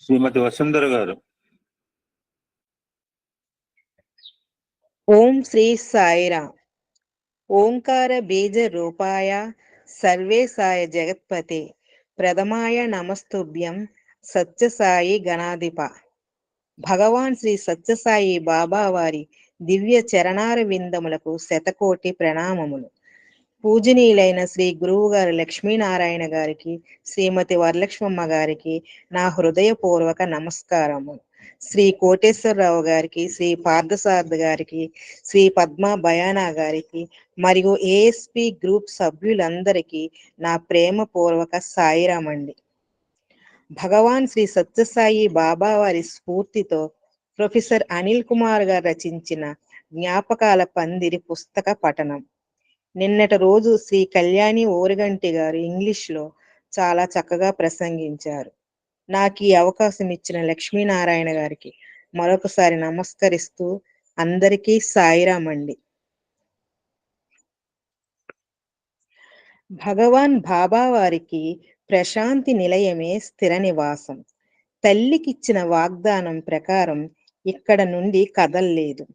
శ్రీమతి వసుంధర గారు. ఓం శ్రీ సాయిరామ్. ఓంకార బీజ రూపాయ సర్వేశాయ జగత్పతే ప్రథమాయ నమస్తుభ్యం సత్యసాయి గణాధిప. భగవాన్ శ్రీ సత్యసాయి బాబా వారి దివ్య చరణార విందములకు శతకోటి ప్రణామములు. పూజనీయులైన శ్రీ గురువు గారు లక్ష్మీనారాయణ గారికి, శ్రీమతి వరలక్ష్మమ్మ గారికి నా హృదయపూర్వక నమస్కారము. శ్రీ కోటేశ్వరరావు గారికి, శ్రీ పార్థసారథి గారికి, శ్రీ పద్మా బయానా గారికి మరియు ఏఎస్పి గ్రూప్ సభ్యులందరికీ నా ప్రేమపూర్వక సాయిరామండి. భగవాన్ శ్రీ సత్యసాయి బాబా వారి స్ఫూర్తితో ప్రొఫెసర్ అనిల్ కుమార్ గారు రచించిన జ్ఞాపకాల పందిరి పుస్తక పఠనం. నిన్నటి రోజు శ్రీ కళ్యాణి ఓరుగంటి గారు ఇంగ్లీష్లో చాలా చక్కగా ప్రసంగించారు. నాకు ఈ అవకాశం ఇచ్చిన లక్ష్మీనారాయణ గారికి మరొకసారి నమస్కరిస్తూ అందరికీ సాయిరామండి. భగవాన్ బాబా వారికి ప్రశాంతి నిలయమే స్థిర నివాసం. తల్లికిచ్చిన వాగ్దానం ప్రకారం ఇక్కడ నుండి కదల్లేదు.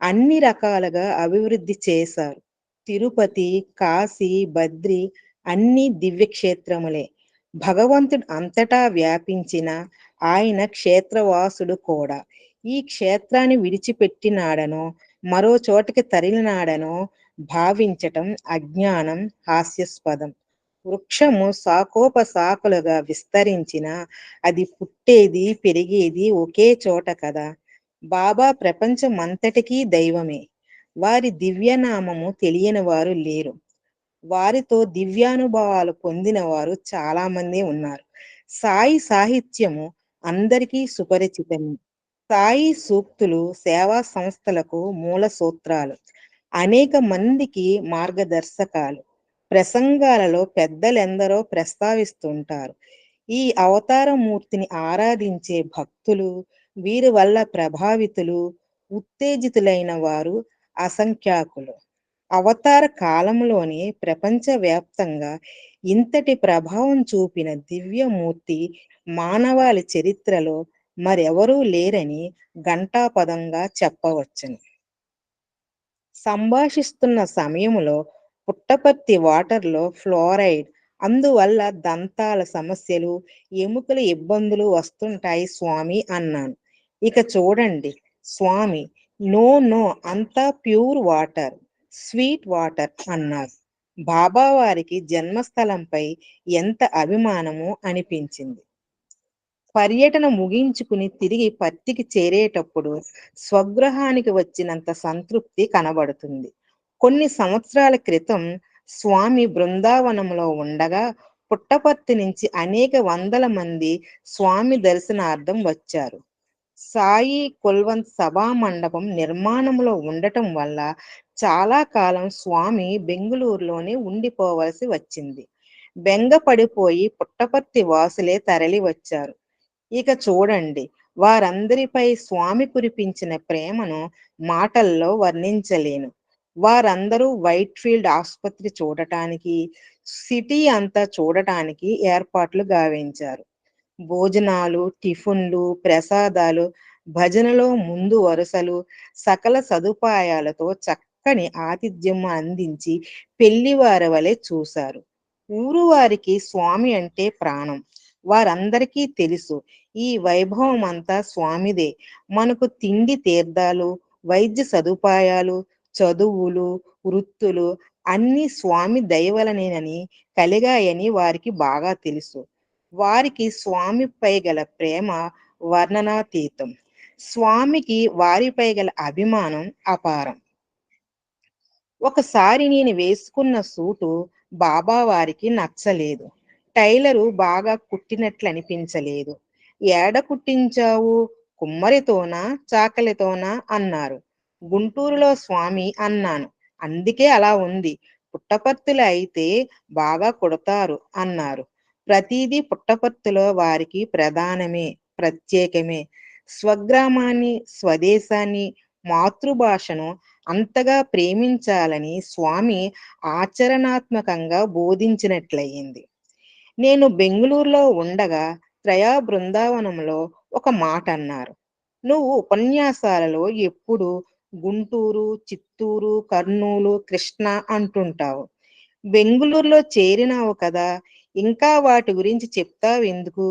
అన్ని రకాలుగా అభివృద్ధి చేశారు. తిరుపతి, కాశీ, బద్రి అన్ని దివ్యక్షేత్రములే. భగవంతుడు అంతటా వ్యాపించిన ఆయన క్షేత్రవాసుడు కూడా. ఈ క్షేత్రాన్ని విడిచిపెట్టినాడనో మరో చోటకి తరిలినాడనో భావించటం అజ్ఞానం, హాస్యాస్పదం. వృక్షము శాఖోపశాఖలుగా విస్తరించిన అది పుట్టేది పెరిగేది ఒకే చోట కదా. బాబా ప్రపంచమంతటికీ దైవమే. వారి దివ్యనామము తెలియని వారు లేరు. వారితో దివ్యానుభవాలు పొందిన వారు చాలా మంది ఉన్నారు. సాయి సాహిత్యము అందరికీ సుపరిచితమే. సాయి సూక్తులు సేవా సంస్థలకు మూల సూత్రాలు, అనేక మందికి మార్గదర్శకాలు. ప్రసంగాలలో పెద్దలెందరో ప్రస్తావిస్తుంటారు. ఈ అవతార మూర్తిని ఆరాధించే భక్తులు, వీరి వల్ల ప్రభావితులు, ఉత్తేజితులైన వారు అసంఖ్యాకులు. అవతార కాలంలోనే ప్రపంచవ్యాప్తంగా ఇంతటి ప్రభావం చూపిన దివ్యమూర్తి మానవాళి చరిత్రలో మరెవరూ లేరని ఘంటాపదంగా చెప్పవచ్చును. సంభాషిస్తున్న సమయంలో పుట్టపర్తి వాటర్లో ఫ్లోరైడ్, అందువల్ల దంతాల సమస్యలు, ఎముకల ఇబ్బందులు వస్తుంటాయి స్వామి అన్నాను. ఇక చూడండి స్వామి, నో నో, అంతా ప్యూర్ వాటర్, స్వీట్ వాటర్ అన్నారు. బాబా వారికి జన్మస్థలంపై ఎంత అభిమానమో అనిపించింది. పర్యటన ముగించుకుని తిరిగి పత్తికి చేరేటప్పుడు స్వగృహానికి వచ్చినంత సంతృప్తి కనబడుతుంది. కొన్ని సంవత్సరాల క్రితం స్వామి బృందావనంలో ఉండగా పుట్టపర్తి నుంచి అనేక వందల మంది స్వామి దర్శనార్థం వచ్చారు. సాయి కుల్వంత్ సభా మండపం నిర్మాణంలో ఉండటం వల్ల చాలా కాలం స్వామి బెంగుళూరులోనే ఉండిపోవలసి వచ్చింది. బెంగ పడిపోయి పుట్టపర్తి వాసులే తరలి వచ్చారు. ఇక చూడండి, వారందరిపై స్వామి కురిపించిన ప్రేమను మాటల్లో వర్ణించలేను. వారందరూ వైట్ ఫీల్డ్ ఆసుపత్రి చూడటానికి, సిటీ అంతా చూడటానికి ఏర్పాట్లు గావించారు. భోజనాలు, టిఫిన్లు, ప్రసాదాలు, భజనలో ముందు వరుసలు, సకల సదుపాయాలతో చక్కని ఆతిథ్యం అందించి పెళ్లివారి వలె చూశారు. ఊరు వారికి స్వామి అంటే ప్రాణం. వారందరికీ తెలుసు ఈ వైభవం అంతా స్వామిదే. మనకు తిండి తీర్థాలు, వైద్య సదుపాయాలు, చదువులు, వృత్తులు అన్ని స్వామి దయవలనేనని కలిగాయని వారికి బాగా తెలుసు. వారికి స్వామిపై గల ప్రేమ వర్ణనాతీతం. స్వామికి వారిపై గల అభిమానం అపారం. ఒకసారి నేను వేసుకున్న సూటు బాబా వారికి నచ్చలేదు. టైలరు బాగా కుట్టినట్లు అనిపించలేదు. ఏడ కుట్టించావు, కుమ్మరితోనా చాకలితోనా అన్నారు. గుంటూరులో స్వామి అన్నాను. అందుకే అలా ఉంది. పుట్టపర్తిలో అయితే బాగా కుడతారు అన్నారు. ప్రతిదీ పుట్టపర్తిలో వారికి ప్రధానమే, ప్రత్యేకమే. స్వగ్రామాన్ని, స్వదేశాన్ని, మాతృభాషను అంతగా ప్రేమించాలని స్వామి ఆచరణాత్మకంగా బోధించినట్లయింది. నేను బెంగుళూరులో ఉండగా త్రయా బృందావనంలో ఒక మాట అన్నారు. "నువ్వు ఉపన్యాసాలలో ఎప్పుడు గుంటూరు, చిత్తూరు, కర్నూలు, కృష్ణ అంటుంటావు. బెంగుళూరులో చేరినావు కదా! ఇంకా వాటి గురించి చెప్తావెందుకు?"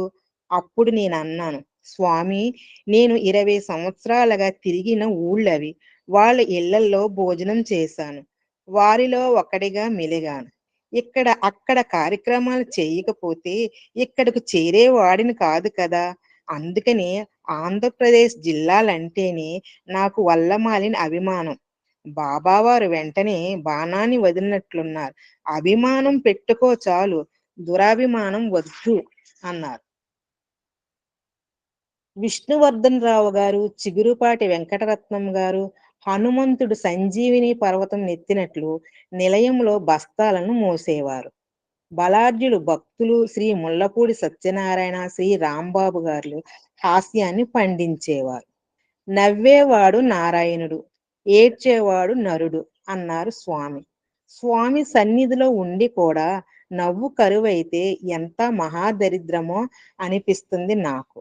అప్పుడు నేనన్నాను, "స్వామీ, నేను 20 సంవత్సరాలుగా తిరిగిన ఊళ్ళవి. వాళ్ళ ఇళ్ళల్లో భోజనం చేశాను. వారిలో ఒకడిగా మెలిగాను. అక్కడ కార్యక్రమాలు చేయకపోతే ఇక్కడకు చేరేవాడిని కాదు కదా! అందుకనే ఆంధ్రప్రదేశ్ జిల్లాలంటేనే నాకు వల్లమాలిన అభిమానం." బాబావారు వెంటనే బాణాన్ని వదిలినట్లున్నారు. "అభిమానం పెట్టుకో చాలు, దురభిమానం వద్దు" అన్నారు. విష్ణువర్ధన్ రావు గారు, చిగురుపాటి వెంకటరత్నం గారు, హనుమంతుడు సంజీవిని పర్వతం నెత్తినట్లు నిలయంలో బస్తాలను మోసేవారు. బలాఢ్యులు భక్తులు శ్రీ ముళ్ళపూడి సత్యనారాయణ, శ్రీ రాంబాబు గార్లు హాస్యాన్ని పండించేవారు. "నవ్వేవాడు నారాయణుడు, ఏడ్చేవాడు నరుడు" అన్నారు స్వామి. స్వామి సన్నిధిలో ఉండి కూడా నవ్వు కరువైతే ఎంత మహాదరిద్రమో అనిపిస్తుంది నాకు.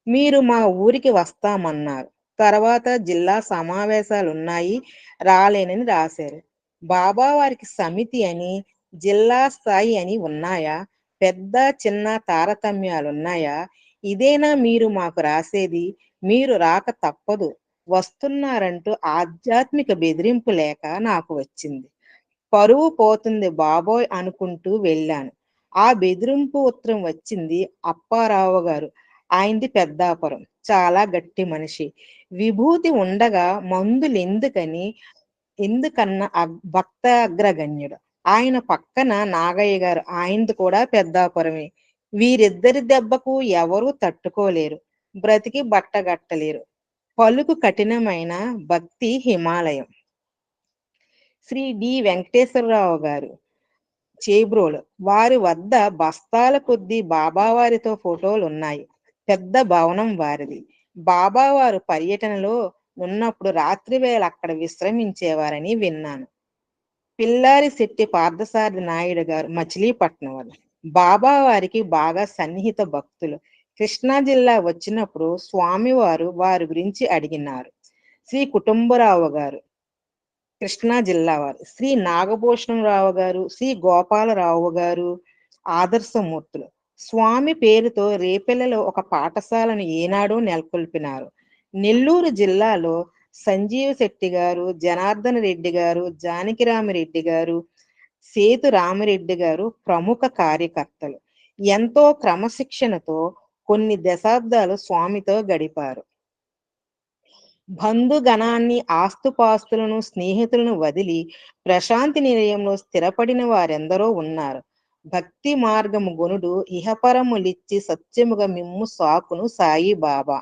"మీరు మా ఊరికి వస్తామన్నారు. తర్వాత జిల్లా సమావేశాలున్నాయి, రాలేనని రాశారు. బాబావారికి సమితి అని, జిల్లా స్థాయి అని ఉన్నాయా? పెద్ద, చిన్న తారతమ్యాలున్నాయా? ఇదేనా మీరు మాకు రాసేది? మీరు రాక తప్పదు. వస్తున్నారంటూ ఆధ్యాత్మిక బెదిరింపు లేఖ నాకు వచ్చింది. పరువు పోతుంది బాబోయ్ అనుకుంటూ వెళ్ళాను. ఆ బెదిరింపు ఉత్తరం వచ్చింది అప్పారావు గారు. ఆయనది పెద్దాపురం. చాలా గట్టి మనిషి. విభూతి ఉండగా మందులెందుకని ఎందుకన్న భక్త అగ్రగణ్యుడు. ఆయన పక్కన నాగయ్య గారు. ఆయనది కూడా పెద్దాపురమే. వీరిద్దరి దెబ్బకు ఎవరూ తట్టుకోలేరు. బ్రతికి బట్టగట్టలేరు. పలుకు కఠినమైన భక్తి హిమాలయం. శ్రీ డి. వెంకటేశ్వరరావు గారు చేబ్రోలు. వారి వద్ద బస్తాల కొద్దీ బాబావారితో ఫోటోలున్నాయి. పెద్ద భవనం వారిది. బాబావారు పర్యటనలో ఉన్నప్పుడు రాత్రివేళ అక్కడ విశ్రమించేవారని విన్నాను. పిల్లారి శెట్టి పార్థసారథి నాయుడు గారు మచిలీపట్నం వారు. బాబావారికి బాగా సన్నిహిత భక్తులు. కృష్ణా జిల్లా వచ్చినప్పుడు స్వామివారు వారి గురించి అడిగినారు. శ్రీ కుటుంబరావు గారు కృష్ణా జిల్లా వారు. శ్రీ నాగభూషణరావు గారు, శ్రీ గోపాలరావు గారు ఆదర్శమూర్తులు. స్వామి పేరుతో రేపెల్లలో ఒక పాఠశాలను ఏనాడో నెలకొల్పినారు. నెల్లూరు జిల్లాలో సంజీవ శెట్టి గారు, జనార్దన రెడ్డి గారు, జానకిరామిరెడ్డి గారు, సేతు రామిరెడ్డి గారు ప్రముఖ కార్యకర్తలు. ఎంతో క్రమశిక్షణతో కొన్ని దశాబ్దాలు స్వామితో గడిపారు. బంధుగణాన్ని, ఆస్తుపాస్తులను, స్నేహితులను వదిలి ప్రశాంతి నిలయంలో స్థిరపడిన వారెందరో ఉన్నారు. భక్తి మార్గము గొనుడు ఇహపరములిచ్చి సత్యముగా మిమ్ము సాకును సాయిబాబా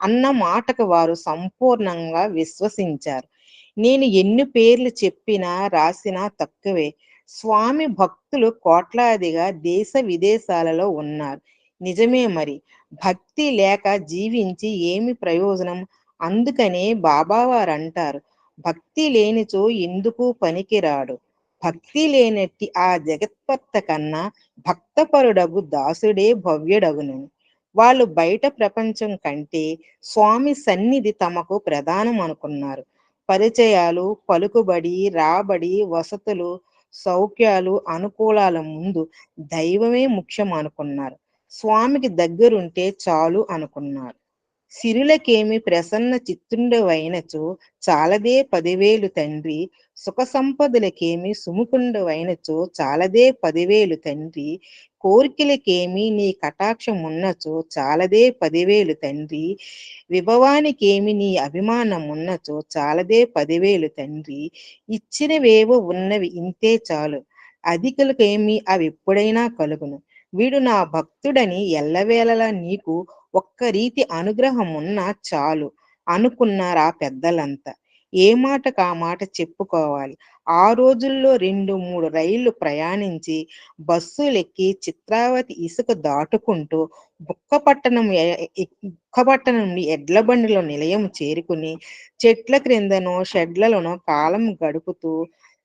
అన్న మాటకు వారు సంపూర్ణంగా విశ్వసించారు. నేను ఎన్ని పేర్లు చెప్పినా రాసినా తక్కువే. స్వామి భక్తులు కోట్లాదిగా దేశ విదేశాలలో ఉన్నారు. నిజమే మరి. భక్తి లేక జీవించి ఏమి ప్రయోజనం? అందుకనే బాబావారంటారు, భక్తి లేనిచో ఎందుకు పనికిరాడు. భక్తి లేనట్టి ఆ జగత్కర్త కన్నా భక్తపరుడగు దాసుడే భవ్యుడగును. వాళ్ళు బయట ప్రపంచం కంటే స్వామి సన్నిధి తమకు ప్రధానం అనుకున్నారు. పరిచయాలు, పలుకుబడి, రాబడి, వసతులు, సౌఖ్యాలు, అనుకూలాల ముందు దైవమే ముఖ్యం అనుకున్నారు. స్వామికి దగ్గరుంటే చాలు అనుకున్నారు. సిరులకేమి ప్రసన్న చిత్తుండవైనచో చాలదే 10,000 తండ్రి. సుఖ సంపదలకేమి సుముఖుండవైనచో చాలదే 10,000 తండ్రి. కోర్కెలకేమి నీ కటాక్షమున్నచో చాలదే 10,000 తండ్రి. విభవానికేమి నీ అభిమానమున్నచో చాలదే 10,000 తండ్రి. ఇచ్చినవేవో ఉన్నవి ఇంతే చాలు. అధికులకేమి అవెప్పుడైనా కలుగును. వీడు నా భక్తుడని ఎల్లవేళలా నీకు ఒక్క రీతి అనుగ్రహమున్నా చాలు అనుకున్నారా పెద్దలంతా. ఏ మాటకా మాట చెప్పుకోవాలి. ఆ రోజుల్లో 2, 3 రైళ్లు ప్రయాణించి బస్సులెక్కి చిత్రావతి ఇసుక దాటుకుంటూ బుక్కపట్టణం నుండి ఎడ్ల బండిలో నిలయం చేరుకుని చెట్ల క్రిందనో షెడ్లలోనో కాలం గడుపుతూ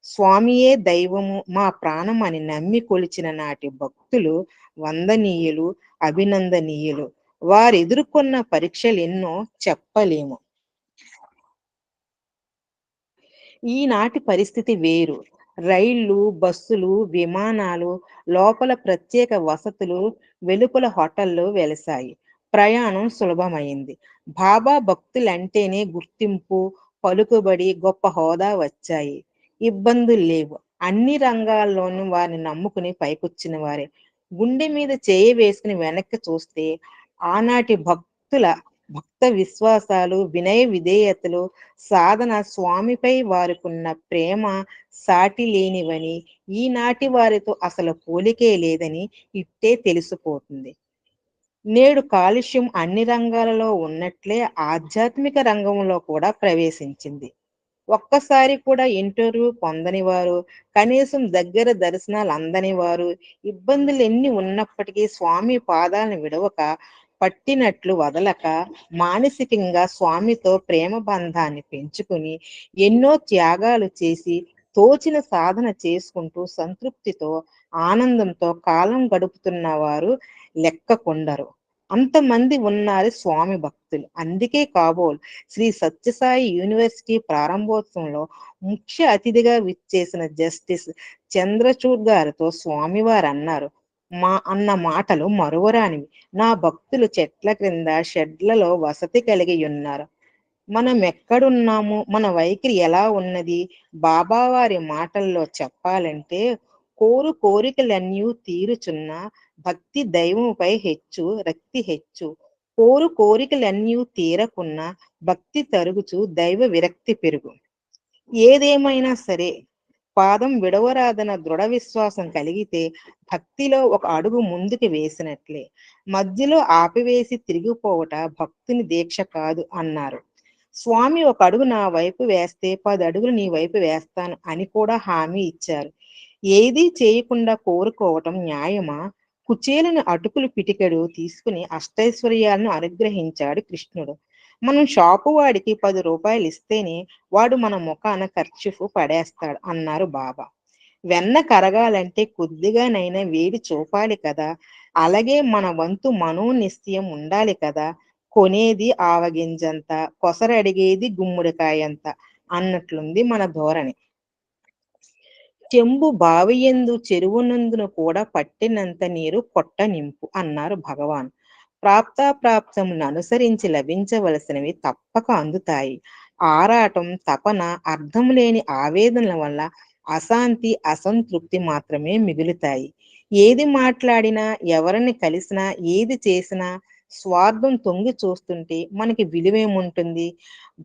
స్వామియే దైవము మా ప్రాణం అని నమ్మి కొలిచిన నాటి భక్తులు వందనీయులు, అభినందనీయులు. వారెదుర్కొన్న పరీక్షలెన్నో చెప్పలేము. ఈనాటి పరిస్థితి వేరు. రైళ్ళు, బస్సులు, విమానాలు, లోపల ప్రత్యేక వసతులు, వెలుపల హోటళ్ళు వెలసాయి. ప్రయాణం సులభమైంది. బాబా భక్తులంటేనే గుర్తింపు, పలుకుబడి, గొప్ప హోదా వచ్చాయి. ఇబ్బందుల్లేవు. అన్ని రంగాల్లోనూ వారిని నమ్ముకుని పైకొచ్చిన వారే. గుండె మీద చేయి వేసుకుని వెనక్కి చూస్తే ఆనాటి భక్త విశ్వాసాలు, వినయ విధేయతలు, సాధన స్వామిపై వారికున్న ప్రేమ సాటి లేనివని, ఈనాటి వారితో అసలు పోలికే లేదని ఇట్టే తెలిసిపోతుంది. నేడు కాలుష్యం అన్ని రంగాలలో ఉన్నట్లే ఆధ్యాత్మిక రంగంలో కూడా ప్రవేశించింది. ఒక్కసారి కూడా ఇంటర్వ్యూ పొందని వారు, కనీసం దగ్గర దర్శనాలు అందని వారు, ఇబ్బందులెన్ని ఉన్నప్పటికీ స్వామి పాదాలను విడవక, పట్టినట్లు వదలక, మానసికంగా స్వామితో ప్రేమ బంధాన్ని పెంచుకుని, ఎన్నో త్యాగాలు చేసి, తోచిన సాధన చేసుకుంటూ సంతృప్తితో, ఆనందంతో కాలం గడుపుతున్న వారు లెక్కకుండరు. అంతమంది ఉన్నారు స్వామి భక్తులు. అందుకే కాబోలు శ్రీ సత్యసాయి యూనివర్సిటీ ప్రారంభోత్సవంలో ముఖ్య అతిథిగా విచ్చేసిన జస్టిస్ చంద్రచూడ్ గారితో స్వామివారన్నారు. అన్న మాటలు మరువరానివి. నా భక్తులు చెట్ల క్రింద షెడ్లలో వసతి కలిగి ఉన్నారు. మనమెక్కడున్నాము? మన వైఖరి ఎలా ఉన్నది? బాబావారి మాటల్లో చెప్పాలంటే, కోరికలన్యూ తీరుచున్న భక్తి దైవముపై హెచ్చు రక్తి హెచ్చు. కోరికలన్యూ తీరకున్న భక్తి తరుగుచు దైవ విరక్తి పెరుగు. ఏదేమైనా సరే, పాదం విడవరాదన్న దృఢ విశ్వాసం కలిగితే భక్తిలో ఒక అడుగు ముందుకు వేసినట్లే. మధ్యలో ఆపివేసి తిరిగిపోవట భక్తుని దీక్ష కాదు అన్నారు. స్వామి ఒక అడుగు నా వైపు వేస్తే 10 అడుగులు నీ వైపు వేస్తాను అని కూడా హామీ ఇచ్చారు. ఏదీ చేయకుండా కోరుకోవటం న్యాయమా? కుచేలుని అటుకులు పిటికెడు తీసుకుని అష్టైశ్వర్యాలను అనుగ్రహించాడు కృష్ణుడు. మనం షాపు వాడికి 10 రూపాయలు ఇస్తేనే వాడు మన ముఖాన కర్చీఫ్ పడేస్తాడు అన్నారు బాబా. వెన్న కరగాలంటే కొద్దిగానైనా వేడి చూపాలి కదా! అలాగే మన వంతు మనోనిశ్చయం ఉండాలి కదా! కొనేది ఆవగింజంత, కొసరడిగేది గుమ్మడికాయంత అన్నట్లుంది మన ధోరణి. చెంబు బావియందు చెరువునందున కూడా పట్టినంత నీరు పొట్ట నింపు అన్నారు భగవాన్. ప్రాప్తాప్రాప్తములను అనుసరించి లభించవలసినవి తప్పక అందుతాయి. ఆరాటం, తపన, అర్థం లేని ఆవేదనల వల్ల అశాంతి, అసంతృప్తి మాత్రమే మిగులుతాయి. ఏది మాట్లాడినా, ఎవరిని కలిసినా, ఏది చేసినా స్వార్థం తొంగి చూస్తుంటే మనకి విలువేముంటుంది?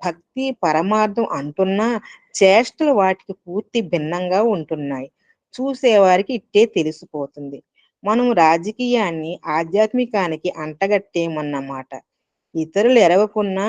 భక్తి, పరమార్థం అంటున్నా చేష్టలు వాటికి పూర్తి భిన్నంగా ఉంటున్నాయి. చూసేవారికి ఇట్టే తెలిసిపోతుంది. మనం రాజకీయాన్ని ఆధ్యాత్మికానికి అంటగట్టేమన్నమాట. ఇతరులు ఎరగకున్నా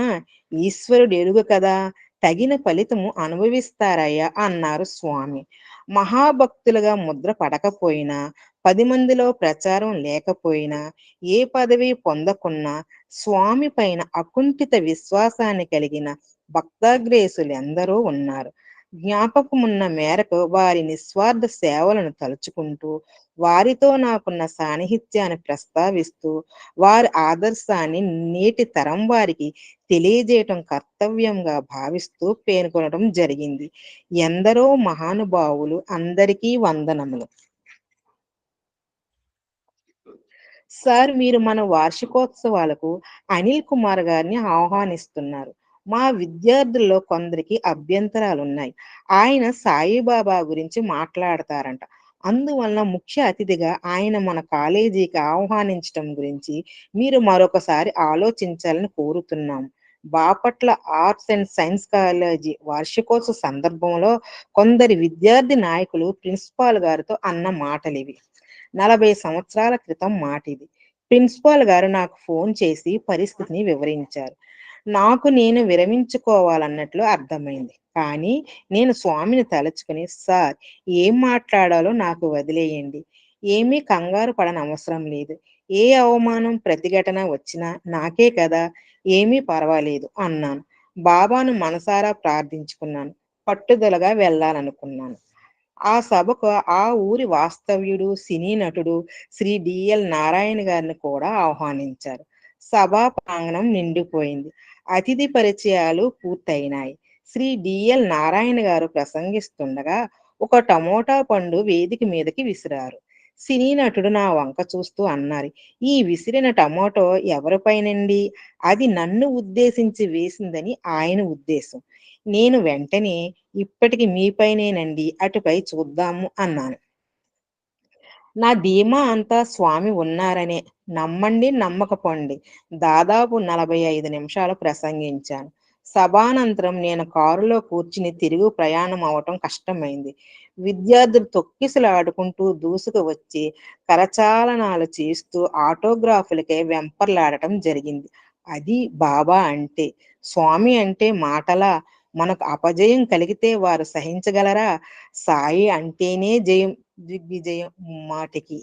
ఈశ్వరుడు ఎరుగు కదా! తగిన ఫలితము అనుభవిస్తారయ్యా అన్నారు స్వామి. మహాభక్తులుగా ముద్ర పడకపోయినా, 10 మందిలో ప్రచారం లేకపోయినా, ఏ పదవి పొందకున్నా స్వామి పైన అకుంఠిత విశ్వాసాన్ని కలిగిన భక్తాగ్రేసులెందరో ఉన్నారు. జ్ఞాపకమున్న మేరకు వారి నిస్వార్థ సేవలను తలుచుకుంటూ, వారితో నాకున్న సాన్నిహిత్యాన్ని ప్రస్తావిస్తూ, వారి ఆదర్శాన్ని నేటి తరం వారికి తెలియజేయటం కర్తవ్యంగా భావిస్తూ పేర్కొనడం జరిగింది. ఎందరో మహానుభావులు అందరికీ వందనములు. సార్ మీరు మన వార్షికోత్సవాలకు అనిల్ కుమార్ గారిని ఆహ్వానిస్తున్నారు. మా విద్యార్థుల్లో కొందరికి అభ్యంతరాలున్నాయి. ఆయన సాయిబాబా గురించి మాట్లాడతారంట. అందువలన ముఖ్య అతిథిగా ఆయన మన కాలేజీకి ఆహ్వానించటం గురించి మీరు మరొకసారి ఆలోచించాలని కోరుతున్నాము. Bapatla arts and science college వార్షికోత్సవ సందర్భంలో కొందరి విద్యార్థి నాయకులు ప్రిన్సిపాల్ గారితో అన్న మాటలివి. 40 సంవత్సరాల క్రితం మాటిది. ప్రిన్సిపాల్ గారు నాకు ఫోన్ చేసి పరిస్థితిని వివరించారు. నాకు నేను విరమించుకోవాలన్నట్లు అర్థమైంది. కానీ నేను స్వామిని తలుచుకుని, సార్ ఏం మాట్లాడాలో నాకు వదిలేయండి. ఏమీ కంగారు పడనవసరం లేదు. ఏ అవమానం, ప్రతిఘటన వచ్చినా నాకే కదా! ఏమీ పర్వాలేదు అన్నాను. బాబాను మనసారా ప్రార్థించుకున్నాను. పట్టుదలగా వెళ్ళాలనుకున్నాను. ఆ సభకు ఆ ఊరి వాస్తవ్యుడు, సినీ నటుడు శ్రీ డిఎల్ నారాయణ గారిని కూడా ఆహ్వానించారు. సభా ప్రాంగణం నిండిపోయింది. అతిథి పరిచయాలు పూర్తయినాయి. శ్రీ డిఎల్ నారాయణ గారు ప్రసంగిస్తుండగా ఒక టమోటా పండు వేదిక మీదకి విసిరారు. సినీ నటుడు నా వంక చూస్తూ అన్నారు, ఈ విసిరిన టమోటో ఎవరిపైనండి? అది నన్ను ఉద్దేశించి వేసిందని ఆయన ఉద్దేశం. నేను వెంటనే ఇప్పటికి మీపైనేనండి, అటుపై చూద్దాము అన్నాను. నా ధీమా అంతా స్వామి ఉన్నారనే. నమ్మండి, నమ్మకపోండి. దాదాపు 45 నిమిషాలు ప్రసంగించాను. సభానంతరం నేను కారులో కూర్చుని తిరుగు ప్రయాణం అవ్వటం కష్టమైంది. విద్యార్థులు తొక్కిసలాడుకుంటూ దూసుకు వచ్చి కరచాలనాలు చేస్తూ ఆటోగ్రాఫులకై వెంపర్లాడటం జరిగింది. అది బాబా అంటే. స్వామి అంటే మాటలా? మనకు అపజయం కలిగితే వారు సహించగలరా? సాయి అంటేనే జయం, దిగ్విజయం ముమ్మాటికి.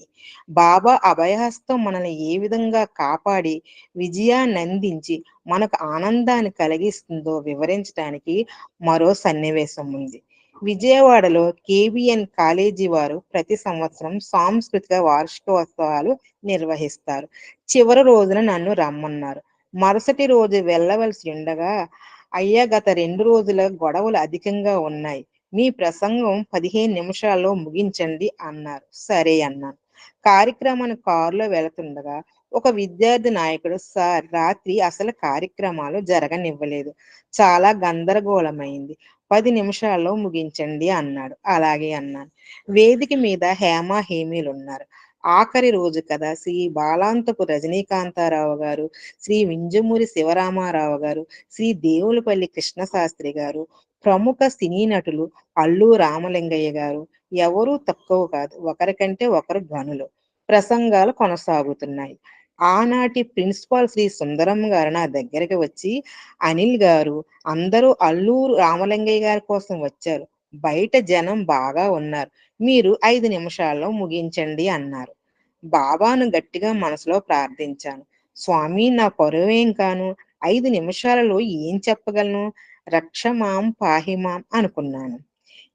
బాబా అభయహస్తం మనల్ని ఏ విధంగా కాపాడి విజయాన్నందించి మనకు ఆనందాన్ని కలిగిస్తుందో వివరించడానికి మరో సన్నివేశం ఉంది. విజయవాడలో కేబిఎన్ కాలేజీ వారు ప్రతి సంవత్సరం సాంస్కృతిక వార్షికోత్సవాలు నిర్వహిస్తారు. చివరి రోజున నన్ను రమ్మన్నారు. మరుసటి రోజు వెళ్ళవలసి ఉండగా, అయ్యా గత 2 రోజుల గొడవలు అధికంగా ఉన్నాయి. మీ ప్రసంగం 15 నిమిషాల్లో ముగించండి అన్నారు. సరే అన్నాను. కార్యక్రమానికి కారులో వెళుతుండగా ఒక విద్యార్థి నాయకుడు, సార్ రాత్రి అసలు కార్యక్రమాలు జరగనివ్వలేదు. చాలా గందరగోళమైంది. 10 నిమిషాల్లో ముగించండి అన్నాడు. అలాగే అన్నాను. వేదిక మీద హేమ హేమీలున్నారు. ఆఖరి రోజు కదా! శ్రీ బాలాంతపు రజనీకాంతారావు గారు, శ్రీ వింజమూరి శివరామారావు గారు, శ్రీ దేవులపల్లి కృష్ణశాస్త్రి గారు, ప్రముఖ సినీ నటులు అల్లు రామలింగయ్య గారు, ఎవరూ తక్కువ కాదు. ఒకరికంటే ఒకరు ఘనులు. ప్రసంగాలు కొనసాగుతున్నాయి. ఆనాటి ప్రిన్సిపాల్ శ్రీ సుందరం గారు నా దగ్గరికి వచ్చి, అనిల్ గారు, అందరూ అల్లూరు రామలింగయ్య గారి కోసం వచ్చారు. బయట జనం బాగా ఉన్నారు. మీరు 5 నిమిషాల్లో ముగించండి అన్నారు. బాబాను గట్టిగా మనసులో ప్రార్థించాను. స్వామి, నా పరువేం కాను. 5 నిమిషాలలో ఏం చెప్పగలను? రక్షమాం పాహిమాం అనుకున్నాను.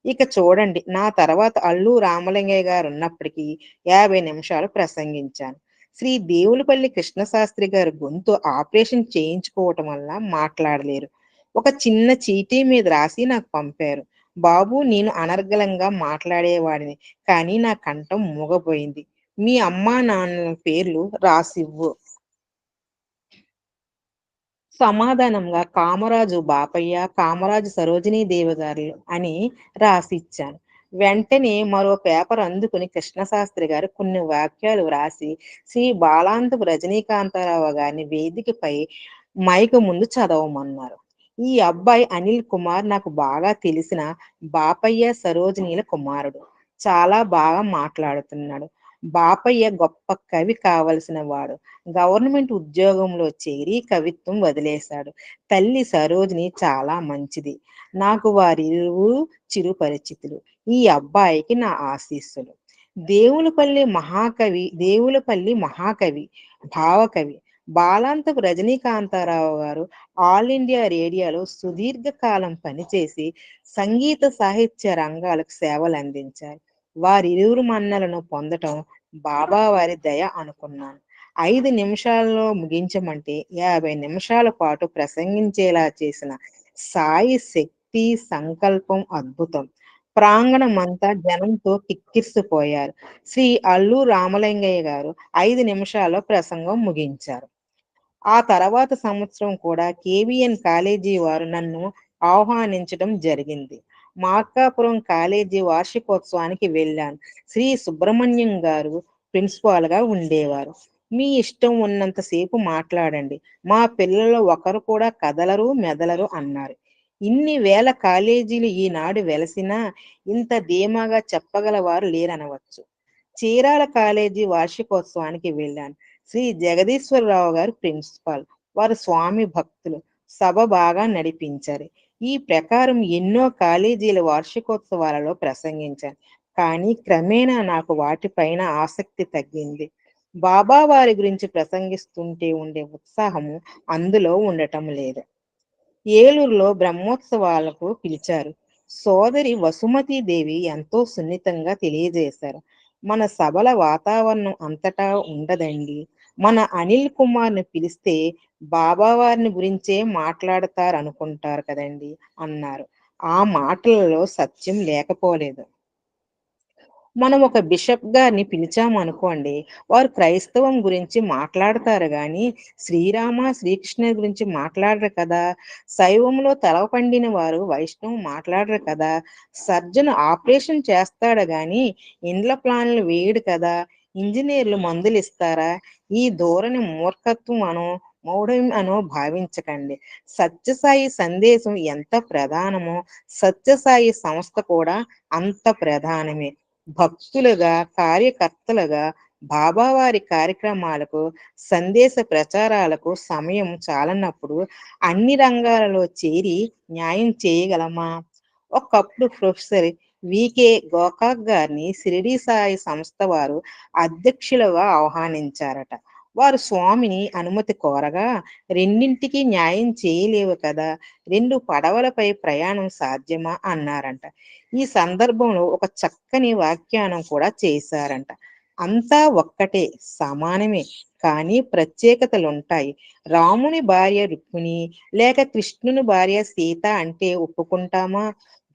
ఇక చూడండి, నా తర్వాత అల్లు రామలింగయ్య గారు ఉన్నప్పటికీ 50 నిమిషాలు ప్రసంగించాను. శ్రీ దేవులపల్లి కృష్ణశాస్త్రి గారు గొంతు ఆపరేషన్ చేయించుకోవటం వల్ల మాట్లాడలేరు. ఒక చిన్న చీటీ మీద రాసి నాకు పంపారు. బాబు, నేను అనర్గళంగా మాట్లాడేవాడిని, కానీ నా కంఠం మూగపోయింది. మీ అమ్మా నాన్నల పేర్లు రాసివ్వు. సమాధానంగా కామరాజు బాపయ్య, కామరాజు సరోజినీదేవి గారు అని రాసిచ్చాను. వెంటనే మరో పేపర్ అందుకుని కృష్ణశాస్త్రి గారు కొన్ని వాక్యాలు వ్రాసి శ్రీ బాలాంతపు రజనీకాంతారావు గారిని వేదికపై మైకు ముందు చదవమన్నారు. ఈ అబ్బాయి అనిల్ కుమార్ నాకు బాగా తెలిసిన బాపయ్య సరోజినీల కుమారుడు. చాలా బాగా మాట్లాడుతున్నాడు. బాపయ్య గొప్ప కవి కావలసిన వాడు. గవర్నమెంట్ ఉద్యోగంలో చేరి కవిత్వం వదిలేశాడు. తల్లి సరోజిని చాలా మంచిది. నాకు వారిరువురు చిరుపరిచితులు. ఈ అబ్బాయికి నా ఆశీస్సులు. దేవులపల్లి మహాకవి, భావకవి బాలాంతపు రజనీకాంతారావు గారు ఆల్ ఇండియా రేడియోలో సుదీర్ఘకాలం పనిచేసి సంగీత సాహిత్య రంగాలకు సేవలు అందించారు. వారిరువురు మన్నలను పొందటం బాబా వారి దయ అనుకున్నాను. 5 నిమిషాల్లో ముగించమంటే 50 నిమిషాల పాటు ప్రసంగించేలా చేసిన సాయి శక్తి సంకల్పం అద్భుతం. ప్రాంగణమంతా జనంతో కిక్కిరిసిపోయారు. శ్రీ అల్లు రామలింగయ్య గారు 5 నిమిషాల్లో ప్రసంగం ముగించారు. ఆ తర్వాత సంవత్సరం కూడా కేబిఎన్ కాలేజీ వారు నన్ను ఆహ్వానించడం జరిగింది. మార్కాపురం కాలేజీ వార్షికోత్సవానికి వెళ్ళాను. శ్రీ సుబ్రహ్మణ్యం గారు ప్రిన్సిపాల్ గా ఉండేవారు. మీ ఇష్టం ఉన్నంత సేపు మాట్లాడండి. మా పిల్లలు ఒకరు కూడా కదలరు, మెదలరు అన్నారు. ఇన్ని వేల కాలేజీలు ఈనాడు వెలసినా ఇంత ధీమాగా చెప్పగల వారు లేరనవచ్చు. చీరాల కాలేజీ వార్షికోత్సవానికి వెళ్ళాను. శ్రీ జగదీశ్వరరావు గారు ప్రిన్సిపాల్. వారు స్వామి భక్తులు. సభ బాగా నడిపించారు. ఈ ప్రకారం ఎన్నో కాలేజీల వార్షికోత్సవాలలో ప్రసంగించాను. కానీ క్రమేణా నాకు వాటిపైన ఆసక్తి తగ్గింది. బాబా వారి గురించి ప్రసంగిస్తుంటే ఉండే ఉత్సాహము అందులో ఉండటం లేదు. ఏలూరులో బ్రహ్మోత్సవాలకు పిలిచారు. సోదరి వసుమతీదేవి ఎంతో సున్నితంగా తెలియజేశారు. మన సభల వాతావరణం అంతటా ఉండదండి. మన అనిల్ కుమార్‌ని పిలిస్తే బాబా వారిని గురించే మాట్లాడతారనుకుంటారు కదండీ! అన్నారు. ఆ మాటలలో సత్యం లేకపోలేదు. మనం ఒక బిషప్ గారిని పిలిచామనుకోండి, వారు క్రైస్తవం గురించి మాట్లాడతారు గానీ, శ్రీకృష్ణ గురించి మాట్లాడరు కదా! శైవంలో తల పండిన వారు వైష్ణవం మాట్లాడరు కదా! సర్జన్ ఆపరేషన్ చేస్తాడు గానీ, ఇండ్ల ప్లాన్లు వేయడు కదా! ఇంజినీర్లు మందులిస్తారా? ఈ ధోరణి మూర్ఖత్వం అనో, మౌఢ్యం అనో భావించకండి. సత్యసాయి సందేశం ఎంత ప్రధానమో, సత్యసాయి సంస్థ కూడా అంత ప్రధానమే. భక్తులుగా, కార్యకర్తలుగా బాబావారి కార్యక్రమాలకు, సందేశ ప్రచారాలకు సమయం చాలనప్పుడు అన్ని రంగాలలో చేరి న్యాయం చేయగలమా? ఒకప్పుడు ప్రొఫెసర్ వికే గోకాక్ గారిని షిరిడీ సాయి సంస్థ వారు అధ్యక్షులుగా ఆహ్వానించారట. వారు స్వామిని అనుమతి కోరగా, రెండింటికి న్యాయం చేయలేవు కదా! 2 పడవలపై ప్రయాణం సాధ్యమా అన్నారంట. ఈ సందర్భంలో ఒక చక్కని వ్యాఖ్యానం కూడా చేశారంట. అంతా ఒక్కటే, సమానమే. కానీ ప్రత్యేకతలుంటాయి. రాముని భార్య రుక్మిణి లేక కృష్ణుని భార్య సీత అంటే ఒప్పుకుంటామా?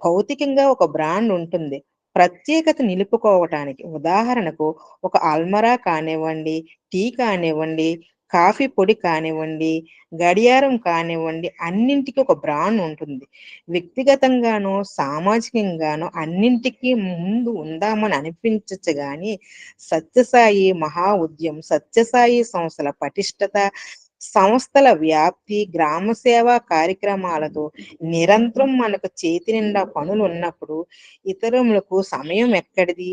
భౌతికంగా ఒక బ్రాండ్ ఉంటుంది. ప్రత్యేకత నిలుపుకోవటానికి. ఉదాహరణకు ఒక అల్మరా కానివ్వండి, టీ కానివ్వండి, కాఫీ పొడి కానివ్వండి, గడియారం కానివ్వండి, అన్నింటికి ఒక బ్రాండ్ ఉంటుంది. వ్యక్తిగతంగానో, సామాజికంగానో అన్నింటికి ముందు ఉందామని అనిపించచ్చు గాని, సత్యసాయి మహా ఉద్యమం, సత్యసాయి సంస్థల పటిష్టత, సంస్థల వ్యాప్తి, గ్రామ సేవా కార్యక్రమాలతో నిరంతరం మనకు చేతి నిండా పనులున్నప్పుడు ఇతరులకు సమయం ఎక్కడిది?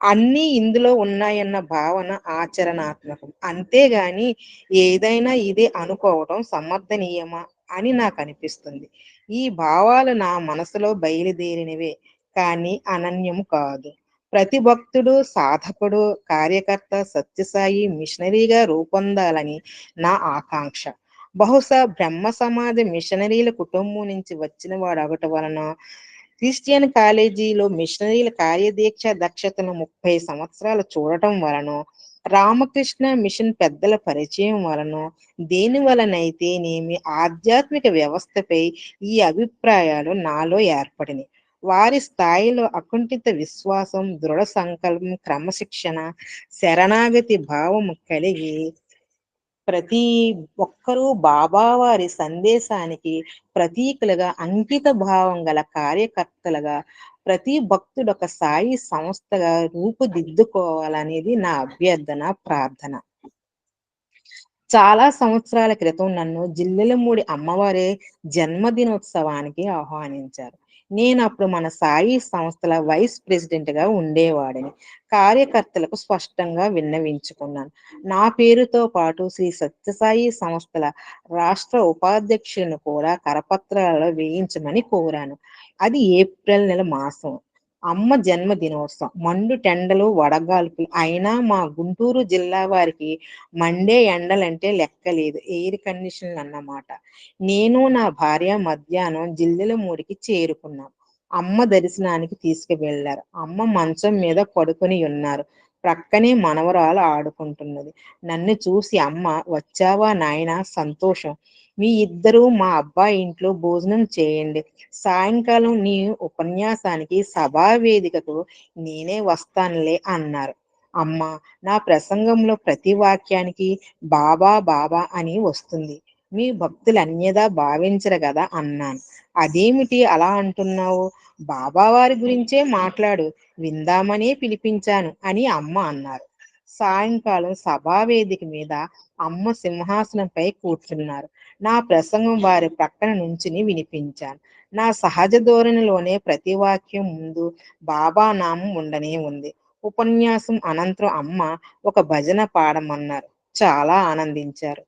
అన్నీ ఇందులో ఉన్నాయన్న భావన ఆచరణాత్మకం. అంతేగాని ఏదైనా ఇదే అనుకోవటం సమర్థనీయమా అని నాకనిపిస్తుంది. ఈ భావాలు నా మనసులో బయలుదేరినవే కానీ అనన్యం కాదు. ప్రతి భక్తుడు, సాధకుడు, కార్యకర్త సత్యసాయి మిషనరీగా రూపొందాలని నా ఆకాంక్ష. బహుశా బ్రహ్మ సమాజ మిషనరీల కుటుంబం నుంచి వచ్చిన వాడవటం వలన క్రిస్టియన్ కాలేజీలో మిషనరీల కార్యదీక్ష దక్షతను 30 సంవత్సరాలు చూడటం వలనో, రామకృష్ణ మిషన్ పెద్దల పరిచయం వలనో, దేని వలనైతేనేమి ఆధ్యాత్మిక వ్యవస్థపై ఈ అభిప్రాయాలు నాలో ఏర్పడినాయి. వారి స్థాయిలో అకుంఠిత విశ్వాసం, దృఢ సంకల్పం, క్రమశిక్షణ, శరణాగతి భావం కలిగి ప్రతి ఒక్కరూ బాబావారి సందేశానికి ప్రతీకలుగా అంకిత భావం గల కార్యకర్తలుగా ప్రతి భక్తుడు ఒక సాయి సంస్థగా రూపుదిద్దుకోవాలనేది నా అభ్యర్థన, ప్రార్థన. చాలా సంవత్సరాల క్రితం నన్ను జిల్లెలమూడి అమ్మవారి జన్మదినోత్సవానికి ఆహ్వానించారు. నేనప్పుడు మన సాయి సంస్థల వైస్ ప్రెసిడెంట్‌గా ఉండేవాడిని. కార్యకర్తలకు స్పష్టంగా విన్నవించుకున్నాను. నా పేరుతో పాటు శ్రీ సత్యసాయి సంస్థల రాష్ట్ర ఉపాధ్యక్షులను కూడా కరపత్రాలలో వేయించమని కోరాను. అది ఏప్రిల్ నెల మాసం. అమ్మ జన్మదినోత్సవం. మండు టెండలు, వడగాల్పులు. అయినా మా గుంటూరు జిల్లా వారికి మండే ఎండలంటే లెక్కలేదు. ఎయిర్ కండిషన్‌లు అన్నమాట. నేను నా భార్య మధ్యాహ్నం జిల్లెలమూడికి చేరుకున్నాం. అమ్మ దర్శనానికి తీసుకువెళ్లారు. అమ్మ మంచం మీద పడుకొని ఉన్నారు. ప్రక్కనే మనవరాలు ఆడుకుంటున్నది. నన్ను చూసి అమ్మ "వచ్చావా నాయనా సంతోషం. మీ ఇద్దరూ మా అబ్బాయి ఇంట్లో భోజనం చేయండి. సాయంకాలం నీ ఉపన్యాసానికి సభా వేదికకు నేనే వస్తానులే" అన్నారు. అమ్మ నా ప్రసంగంలో ప్రతి వాక్యానికి బాబా బాబా అని వస్తుంది. మీ భక్తులు అన్యథా భావించరు గదా అన్నాను. అదేమిటి అలా అంటున్నావు? బాబా వారి గురించే మాట్లాడు. విందామనే పిలిపించాను అని అమ్మ అన్నారు. సాయంకాలం సభావేదిక మీద అమ్మ సింహాసనంపై కూర్చున్నారు. నా ప్రసంగం వారి ప్రక్కన నుంచుని వినిపించాను. నా సహజ ధోరణిలోనే ప్రతి వాక్యం ముందు బాబా నామం ఉండనే ఉంది. ఉపన్యాసం అనంతరం అమ్మ ఒక భజన పాడమన్నారు. చాలా ఆనందించారు.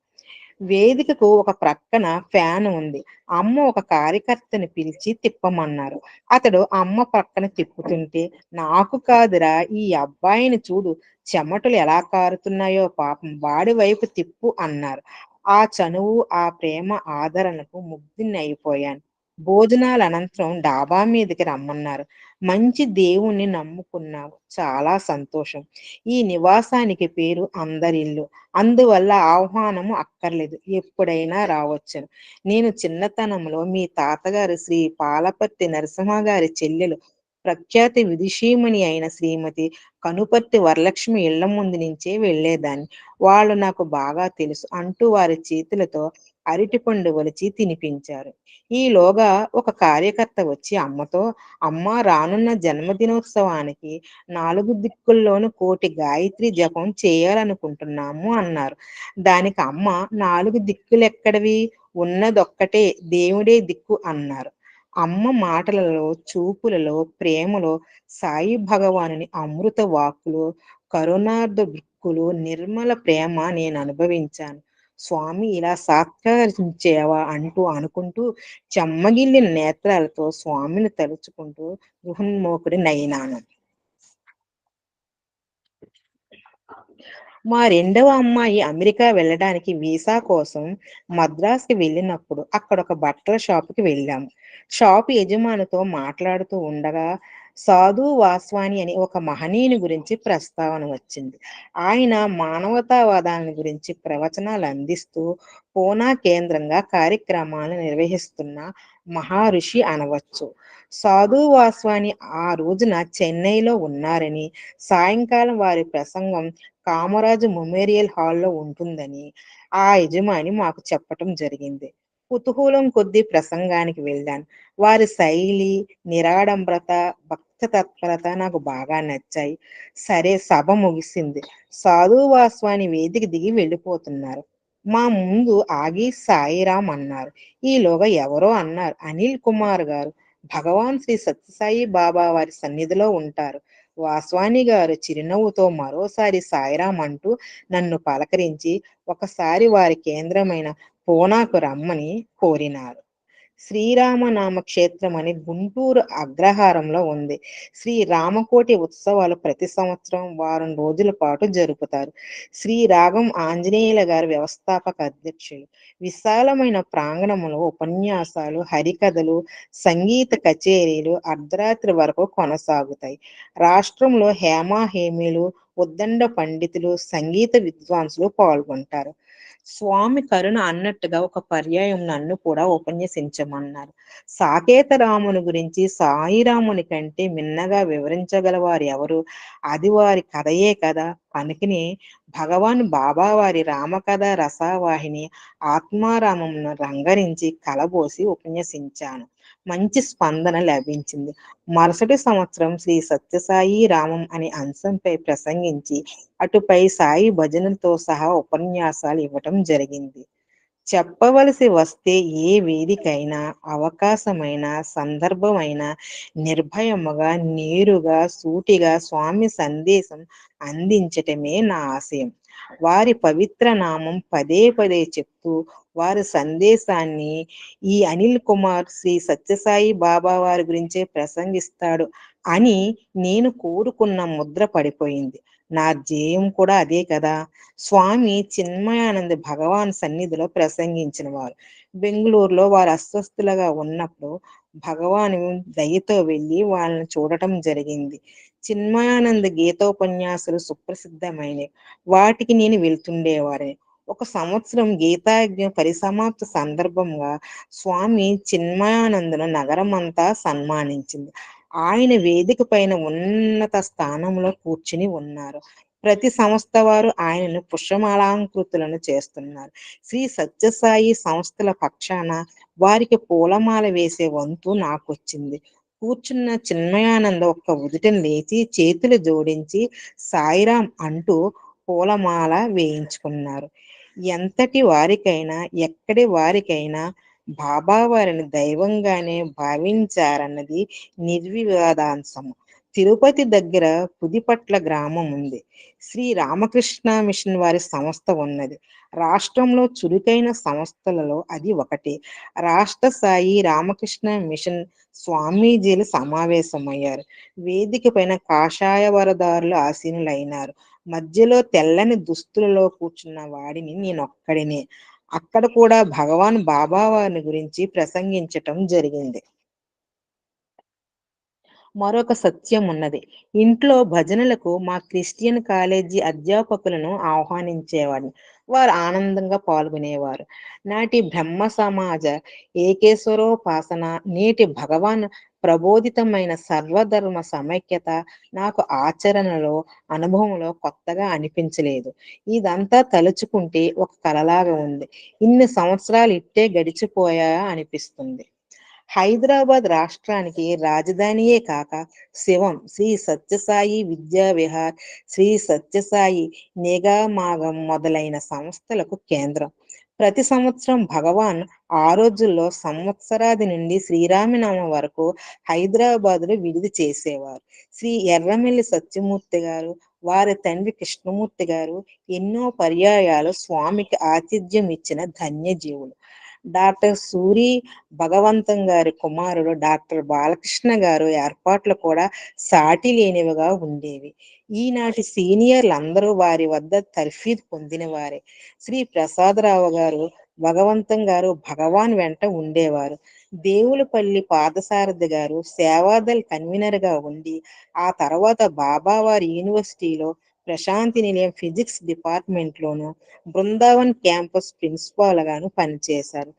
వేదికకు ఒక ప్రక్కన ఫ్యాన్ ఉంది. అమ్మ ఒక కార్యకర్తని పిలిచి తిప్పమన్నారు. అతడు అమ్మ పక్కన తిప్పుతుంటే, "నాకు కాదురా ఈ అబ్బాయిని చూడు చెమటలు ఎలా కారుతున్నాయో పాపం వాడి వైపు తిప్పు" అన్నారు. ఆ చనువు, ఆ ప్రేమ ఆదరణకు ముగ్ధున్నయిపోయాను. భోజనాల అనంతరం డాబా మీదకి రమ్మన్నారు. మంచి దేవుణ్ణి నమ్ముకున్నావు. చాలా సంతోషం. ఈ నివాసానికి పేరు అందరిల్లు. అందువల్ల ఆహ్వానము అక్కర్లేదు. ఎప్పుడైనా రావచ్చును. నేను చిన్నతనంలో మీ తాతగారు శ్రీ పాలపర్తి నరసింహ గారి చెల్లెలు ప్రఖ్యాతి విదుషీమణి అయిన శ్రీమతి కనుపర్తి వరలక్ష్మి ఇళ్ల ముందు నుంచే వెళ్ళేదాన్ని. వాళ్ళు నాకు బాగా తెలుసు అంటూ వారి చేతులతో అరటిపండు ఒలిచి తినిపించారు. ఈలోగా ఒక కార్యకర్త వచ్చి అమ్మతో, "అమ్మా, రానున్న జన్మదినోత్సవానికి 4 దిక్కుల్లోనూ 1,00,00,000 గాయత్రి జపం చేయాలనుకుంటున్నాము" అన్నారు. దానికి అమ్మ, "4 దిక్కులెక్కడివి? ఉన్నదొక్కటే, దేవుడే దిక్కు" అన్నారు. అమ్మ మాటలలో, చూపులలో, ప్రేమలో సాయి భగవానుని అమృత వాక్కులు, కరుణార్ద్ర దృక్కులు, నిర్మల ప్రేమ నేననుభవించాను. స్వామి ఇలా సాత్కరించావా అంటూ అనుకుంటూ చెమ్మగిల్లిన నేత్రాలతో స్వామిని తలుచుకుంటూ గృహోన్ముఖుడినైనాను. మా రెండవ అమ్మాయి అమెరికా వెళ్ళడానికి వీసా కోసం మద్రాస్‌కి వెళ్ళినప్పుడు అక్కడొక బట్టల షాపుకి వెళ్ళాము. షాపు యజమానితో మాట్లాడుతూ ఉండగా సాధు వాస్వాని అని ఒక మహనీయుని గురించి ప్రస్తావన వచ్చింది. ఆయన మానవతావాదాన్ని గురించి ప్రవచనాలు అందిస్తూ పూనా కేంద్రంగా కార్యక్రమాలు నిర్వహిస్తున్న మహర్షి అనవచ్చు. సాధు వాస్వాని ఆ రోజున చెన్నైలో ఉన్నారని, సాయంకాలం వారి ప్రసంగం కామరాజు మెమోరియల్ హాల్‌లో ఉంటుందని ఆ యజమాని మాకు చెప్పటం జరిగింది. కుతూహలం కొద్దీ ప్రసంగానికి వెళ్ళాను. వారి శైలి, నిరాడంబరత, భక్త తత్పరత నాకు బాగా నచ్చాయి. సరే, సభ ముగిసింది. సాధు వాస్వాని వేదిక దిగి వెళ్ళిపోతున్నారు. మా ముందు ఆగి సాయిరాం అన్నారు. ఈలోగా ఎవరో అన్నారు, "అనిల్ కుమార్ గారు భగవాన్ శ్రీ సత్యసాయి బాబా వారి సన్నిధిలో ఉంటారు." వాస్వాని గారు చిరునవ్వుతో మరోసారి సాయిరాం అంటూ నన్ను పలకరించి ఒకసారి వారి కేంద్రమైన పూనాకు రమ్మని కోరినారు. శ్రీరామనామ క్షేత్రం అని గుంటూరు అగ్రహారంలో ఉంది. శ్రీ రామకోటి ఉత్సవాలు ప్రతి సంవత్సరం వారం రోజుల పాటు జరుపుతారు. శ్రీ రాగం ఆంజనేయుల గారు వ్యవస్థాపక అధ్యక్షులు. విశాలమైన ప్రాంగణంలో ఉపన్యాసాలు, హరికథలు, సంగీత కచేరీలు అర్ధరాత్రి వరకు కొనసాగుతాయి. రాష్ట్రంలో హేమాహేమీలు, ఉద్దండ పండితులు, సంగీత విద్వాంసులు పాల్గొంటారు. స్వామి కరుణ అన్నట్టుగా ఒక పర్యాయం నన్ను కూడా ఉపన్యసించమన్నారు. సాకేత రాముని గురించి సాయిరాముని కంటే మిన్నగా వివరించగలవారు ఎవరు? అది వారి కథయే కదా! కనుకనే భగవాన్ బాబా వారి రామకథ రసవాహిని ఆత్మారామమును రంగరించి కలబోసి ఉపన్యసించాను. మంచి స్పందన లభించింది. మరుసటి సంవత్సరం శ్రీ సత్యసాయి రామం అనే అంశంపై ప్రసంగించి అటుపై సాయి భజనలతో సహా ఉపన్యాసాలు ఇవ్వటం జరిగింది. చెప్పవలసి వస్తే ఏ వేదికైనా, అవకాశమైనా, సందర్భమైనా నిర్భయముగా, నేరుగా, సూటిగా స్వామి సందేశం అందించటమే నా ఆశయం. వారి పవిత్ర నామం పదే పదే చెప్తూ వారి సందేశాన్ని ఈ అనిల్ కుమార్ శ్రీ సత్యసాయి బాబా వారి గురించే ప్రసంగిస్తాడు అని నేను కోరుకున్న ముద్ర పడిపోయింది. నా ధ్యేయం కూడా అదే కదా! స్వామి చిన్మయానంద భగవాన్ సన్నిధిలో ప్రసంగించిన వారు. బెంగుళూరులో వారు అస్వస్థులుగా ఉన్నప్పుడు భగవాను దయతో వెళ్ళి వాళ్ళని చూడటం జరిగింది. చిన్మయానంద గీతోపన్యాసాలు సుప్రసిద్ధమైనవి. వాటికి నేను వెళ్తుండేవాడిని. ఒక సంవత్సరం గీతాయజ్ఞం పరిసమాప్తి సందర్భంగా స్వామి చిన్మయానందను నగరమంతా సన్మానించింది. ఆయన వేదిక పైన ఉన్నత స్థానంలో కూర్చుని ఉన్నారు. ప్రతి సంస్థ వారు ఆయనను పుష్పమాలాంకృతులను చేస్తున్నారు. శ్రీ సత్యసాయి సంస్థల పక్షాన వారికి పూలమాల వేసే వంతు నాకొచ్చింది. కూర్చున్న చిన్మయానంద ఒక్క ఉదుటన లేచి చేతులు జోడించి సాయిరాం అంటూ పూలమాల వేయించుకున్నారు. ఎంతటి వారికైనా, ఎక్కడి వారికైనా బాబా వారిని దైవంగానే భావించారన్నది నిర్వివాదాంశము. తిరుపతి దగ్గర పుదిపట్ల గ్రామం ఉంది. శ్రీ రామకృష్ణ మిషన్ వారి సంస్థ ఉన్నది. రాష్ట్రంలో చురుకైన సంస్థలలో అది ఒకటి. రాష్ట్ర స్థాయి రామకృష్ణ మిషన్ స్వామీజీలు సమావేశమయ్యారు. వేదిక పైన కాషాయ వరదారులు ఆసీనులైనారు. మధ్యలో తెల్లని దుస్తులలో కూర్చున్న వాడిని నేనొక్కడినే. అక్కడ కూడా భగవాన్ బాబా వారిని గురించి ప్రసంగించటం జరిగింది. మరొక సత్యం ఉన్నది. ఇంట్లో భజనలకు మా క్రిస్టియన్ కాలేజీ అధ్యాపకులను ఆహ్వానించేవాడిని. వారు ఆనందంగా పాల్గొనేవారు. నాటి బ్రహ్మ సమాజ ఏకేశ్వరోపాసన, నేటి భగవాన్ ప్రబోధితమైన సర్వధర్మ సమైక్యత నాకు ఆచరణలో, అనుభవంలో కొత్తగా అనిపించలేదు. ఇదంతా తలుచుకుంటే ఒక కలలాగా ఉంది. ఇన్ని సంవత్సరాలు ఇట్టే గడిచిపోయాయా అనిపిస్తుంది. హైదరాబాద్ రాష్ట్రానికి రాజధానియే కాక శివం, శ్రీ సత్యసాయి విద్యా విహార్, శ్రీ సత్యసాయి నిగమాగం మొదలైన సంస్థలకు కేంద్రం. ప్రతి సంవత్సరం భగవాన్ ఆ రోజుల్లో సంవత్సరాది నుండి శ్రీరామనవమి వరకు హైదరాబాదులో విడిది చేసేవారు. శ్రీ ఎర్రమిల్లి సత్యమూర్తి గారు, వారి తండ్రి కృష్ణమూర్తి గారు ఎన్నో పర్యాయాలు స్వామికి ఆతిథ్యం ఇచ్చిన ధన్యజీవులు. డాక్టర్ సూరి భగవంతం గారి కుమారుడు డాక్టర్ బాలకృష్ణ గారు ఏర్పాట్లు కూడా సాటి లేనివిగా ఉండేవి. ఈనాటి సీనియర్లందరూ వారి వద్ద తర్ఫీదు పొందిన వారే. శ్రీ ప్రసాదరావు గారు, భగవంతం గారు భగవాన్ వెంట ఉండేవారు. దేవులపల్లి పాదసారథి గారు సేవాదల్ కన్వీనర్గా ఉండి, ఆ తర్వాత బాబావారి యూనివర్సిటీలో ప్రశాంతి నిలయం ఫిజిక్స్ డిపార్ట్మెంట్లోను, బృందావన్ క్యాంపస్ ప్రిన్సిపాల్ గాను పనిచేశారు.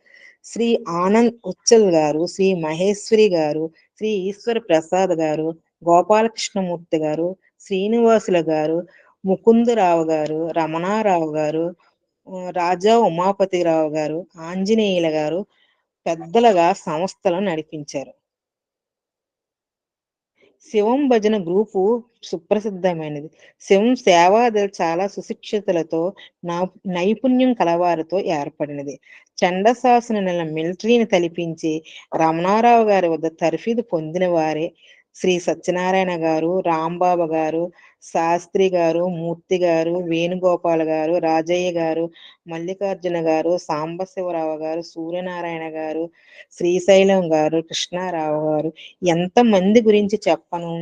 శ్రీ ఆనంద్ ఉచ్చల్ గారు, శ్రీ మహేశ్వరి గారు, శ్రీ ఈశ్వర ప్రసాద్ గారు, గోపాలకృష్ణమూర్తి గారు, శ్రీనివాసుల గారు, ముకుందరావు గారు, రమణారావు గారు, రాజా ఉమాపతిరావు గారు, ఆంజనేయుల గారు పెద్దలుగా సంస్థలను నడిపించారు. శివం భజన గ్రూపు సుప్రసిద్ధమైనది. శివం సేవాదళ్ చాలా సుశిక్షితులతో, నా నైపుణ్యం కలవారితో ఏర్పడినది. చండశాసన నెల మిలిటరీని తలిపించి రమణారావు గారి వద్ద తర్ఫీదు పొందిన వారే శ్రీ సత్యనారాయణ గారు, రాంబాబు గారు, శాస్త్రి గారు, మూర్తి గారు, వేణుగోపాల్ గారు, రాజయ్య గారు, మల్లికార్జున గారు, సాంబశివరావు గారు, సూర్యనారాయణ గారు, శ్రీశైలం గారు, కృష్ణారావు గారు, ఎంతమంది గురించి చెప్పను,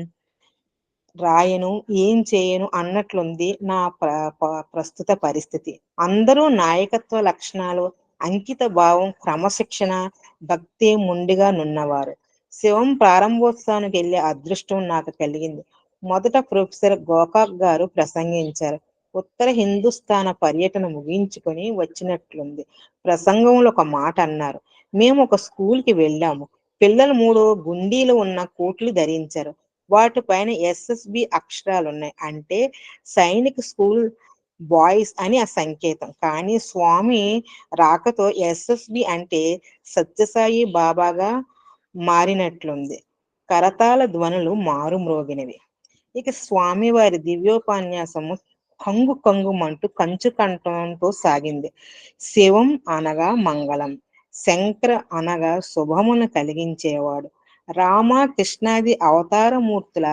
రాయను, ఏం చేయను అన్నట్లుంది నా ప్రస్తుత పరిస్థితి. అందరూ నాయకత్వ లక్షణాలు, అంకిత భావం, క్రమశిక్షణ, భక్తి మొండిగా నున్నవారు. శివం ప్రారంభోత్సవానికి వెళ్ళే అదృష్టం నాకు కలిగింది. మొదట ప్రొఫెసర్ గోకాక్ గారు ప్రసంగించారు. ఉత్తర హిందుస్థాన పర్యటన ముగించుకొని వచ్చినట్లుంది. ప్రసంగంలో ఒక మాట అన్నారు. మేము ఒక స్కూల్కి వెళ్ళాము. పిల్లలు 3 గుండీలు ఉన్న కోట్లు ధరించారు. వాటిపైన ఎస్ఎస్బి అక్షరాలున్నాయి. అంటే సైనిక్ స్కూల్ బాయ్స్ అని ఆ సంకేతం. కానీ స్వామి రాకతో ఎస్ఎస్బి అంటే సత్యసాయి బాబాగా మారినట్లుంది. కరతాళ ధ్వనులు మారుమ్రోగినవి. ఇక స్వామివారి దివ్యోపన్యాసము కంగు కంగుమంటూ కంచు కంఠంతో సాగింది. శివం అనగా మంగళం, శంకర అనగా శుభమును కలిగించేవాడు. రామ కృష్ణాది అవతారమూర్తుల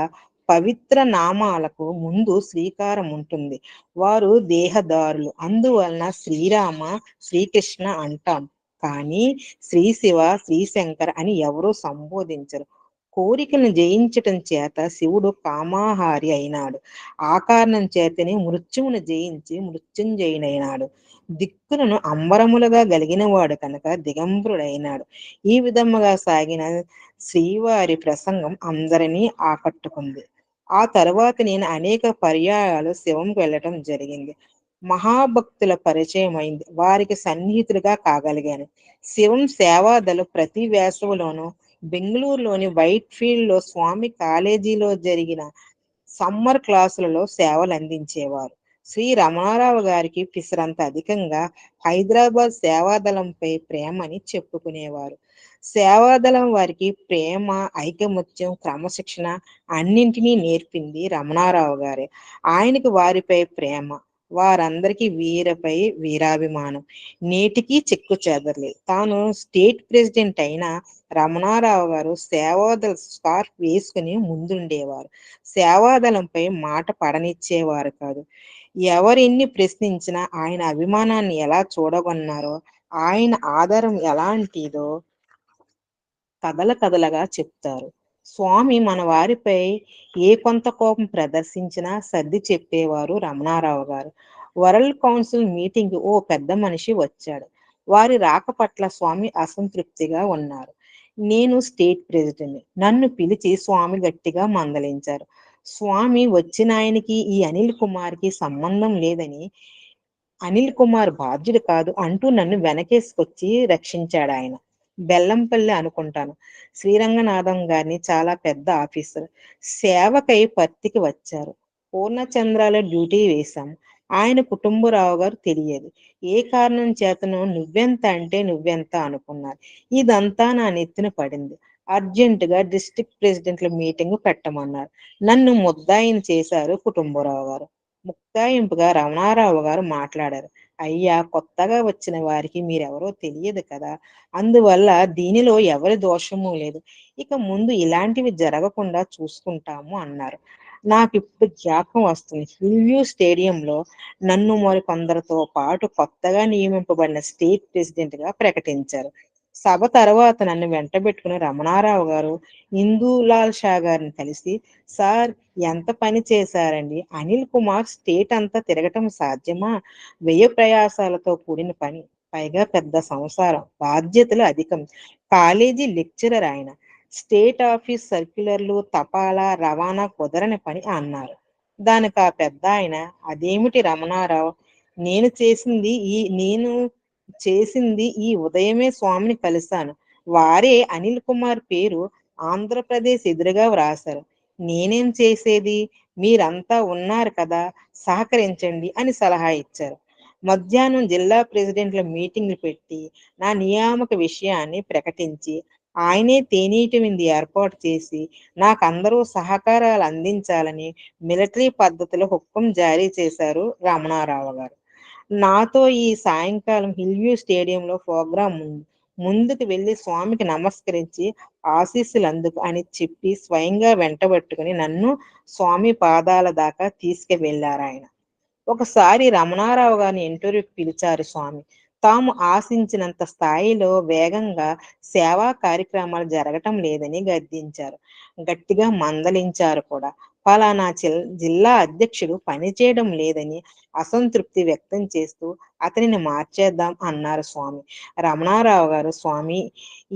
పవిత్ర నామాలకు ముందు శ్రీకారం ఉంటుంది. వారు దేహదారులు. అందువలన శ్రీరామ, శ్రీకృష్ణ అంటాం. కానీ శ్రీ శివ, శ్రీశంకర అని ఎవరూ సంబోధించరు. కోరికలను జయించటం చేత శివుడు కామాహారి అయినాడు. ఆ కారణం చేతనే మృత్యువును జయించి మృత్యుంజయుడైనాడు. దిక్కులను అంబరములుగా గలిగినవాడు కనుక దిగంబరుడైనాడు. ఈ విధముగా సాగిన శ్రీవారి ప్రసంగం అందరినీ ఆకట్టుకుంది. ఆ తరువాత నేను అనేక పర్యాయాలు శివంకి వెళ్ళటం జరిగింది. మహాభక్తుల పరిచయం అయింది. వారికి సన్నిహితులుగా కాగలిగాను. శివం సేవాదలు ప్రతి వేసవిలోనూ బెంగుళూరులోని వైట్ ఫీల్డ్ లో స్వామి కాలేజీలో జరిగిన సమ్మర్ క్లాసులలో సేవలు అందించేవారు. శ్రీ రమణారావు గారికి పిసరంత అధికంగా హైదరాబాద్ సేవాదళంపై ప్రేమని చెప్పుకునేవారు. సేవాదళం వారికి ప్రేమ, ఐకమత్యం, క్రమశిక్షణ అన్నింటినీ నేర్పింది రమణారావు గారే. ఆయనకి వారిపై ప్రేమ, వారందరికీ వీరిపై వీరాభిమానం నేటికీ చెక్కు చెదరలేదు. తాను స్టేట్ ప్రెసిడెంట్ అయిన రమణారావు గారు సేవాదళ స్కార్ఫ్ వేసుకుని ముందుండేవారు. సేవాదళంపై మాట పడనిచ్చేవారు కాదు. ఎవరెన్ని ప్రశ్నించినా ఆయన అభిమానాన్ని ఎలా చూడగొన్నారో, ఆయన ఆధారం ఎలాంటిదో కథల కథలుగా చెప్తారు. స్వామి మన వారిపై ఏ కొంత కోపం ప్రదర్శించినా సర్ది చెప్పేవారు రమణారావు గారు. వరల్డ్ కౌన్సిల్ మీటింగ్ ఓ పెద్ద మనిషి వచ్చాడు. వారి రాక పట్ల స్వామి అసంతృప్తిగా ఉన్నారు. నేను స్టేట్ ప్రెసిడెంట్. నన్ను పిలిచి స్వామి గట్టిగా మందలించారు. స్వామి వచ్చినాయనకి ఈ అనిల్ కుమార్‌కి సంబంధం లేదని, అనిల్ కుమార్ బాధ్యుడు కాదు అంటూ నన్ను వెనకేసుకొచ్చి రక్షించాడాయన. బెల్లంపల్లి అనుకుంటాను. శ్రీరంగనాథం గారిని చాలా పెద్ద ఆఫీసర్. సేవకై పత్తికి వచ్చారు. పూర్ణచంద్రాలో డ్యూటీ వేశాం. ఆయన కుటుంబరావు గారు తెలియదు. ఏ కారణం చేతనో నువ్వెంత అంటే నువ్వెంత అనుకున్నారు. ఇదంతా నా నెత్తిన పడింది. అర్జెంటుగా డిస్ట్రిక్ట్ ప్రెసిడెంట్ల మీటింగు పెట్టమన్నారు. నన్ను ముద్దాయిని చేశారు కుటుంబరావు గారు. ముక్తాయింపుగా రమణారావు గారు మాట్లాడారు. అయ్యా, కొత్తగా వచ్చిన వారికి మీరెవరో తెలియదు కదా! అందువల్ల దీనిలో ఎవరి దోషమూ లేదు. ఇక ముందు ఇలాంటివి జరగకుండా చూసుకుంటాము అన్నారు. నాకిప్పుడు జ్ఞాపకం వస్తుంది. హిల్‌వ్యూ స్టేడియంలో నన్ను మరికొందరితో పాటు కొత్తగా నియమింపబడిన స్టేట్ ప్రెసిడెంట్‌గా ప్రకటించారు. సభ తర్వాత నన్ను వెంటబెట్టుకుని రమణారావు గారు, ఇందూలాల్ షా గారిని కలిసి, సార్, ఎంత పని చేశారండి. అనిల్ కుమార్ స్టేట్ అంతా తిరగటం సాధ్యమా? వ్యయ ప్రయాసాలతో కూడిన పని. పైగా పెద్ద సంసారం. బాధ్యతలు అధికం. కాలేజీ లెక్చరర్ ఆయన. స్టేట్ ఆఫీస్ సర్క్యులర్లు, తపాలా, రవాణా కుదరని పని అన్నారు. దానికా పెద్దాయన, అదేమిటి రమణారావు, నేను చేసింది ఈ ఉదయమే స్వామిని కలిశాను. వారే అనిల్ కుమార్ పేరు ఆంధ్రప్రదేశ్ ఎదురుగా వ్రాశారు. నేనేం చేసేది? మీరంతా ఉన్నారు కదా! సహకరించండి అని సలహా ఇచ్చారు. మధ్యాహ్నం జిల్లా ప్రెసిడెంట్ల మీటింగ్‌లు పెట్టి, నా నియామక విషయాన్ని ప్రకటించి, ఆయనే తేనీటి విందు ఏర్పాటు చేసి, నాకందరూ సహకారాలు అందించాలని మిలిటరీ పద్ధతిలో హుకుం జారీ చేశారు రమణారావు గారు. నాతో ఈ సాయంకాలం హిల్‌వ్యూ స్టేడియంలో ప్రోగ్రాం ఉంది. ముందుకు వెళ్లి స్వామికి నమస్కరించి ఆశీస్సులందుకు అని చెప్పి స్వయంగా వెంటబెట్టుకుని నన్ను స్వామి పాదాల దాకా తీసుకువెళ్లారాయన. ఒకసారి రమణారావు గారిని ఇంటర్వ్యూకి పిలిచారు స్వామి. తాము ఆశించినంత స్థాయిలో వేగంగా సేవా కార్యక్రమాలు జరగటం లేదని గద్దించారు. గట్టిగా మందలించారు కూడా. ఫలానా జిల్లా అధ్యక్షుడు పనిచేయడం లేదని అసంతృప్తి వ్యక్తం చేస్తూ అతనిని మార్చేద్దాం అన్నారు స్వామి. రమణారావు గారు, స్వామి,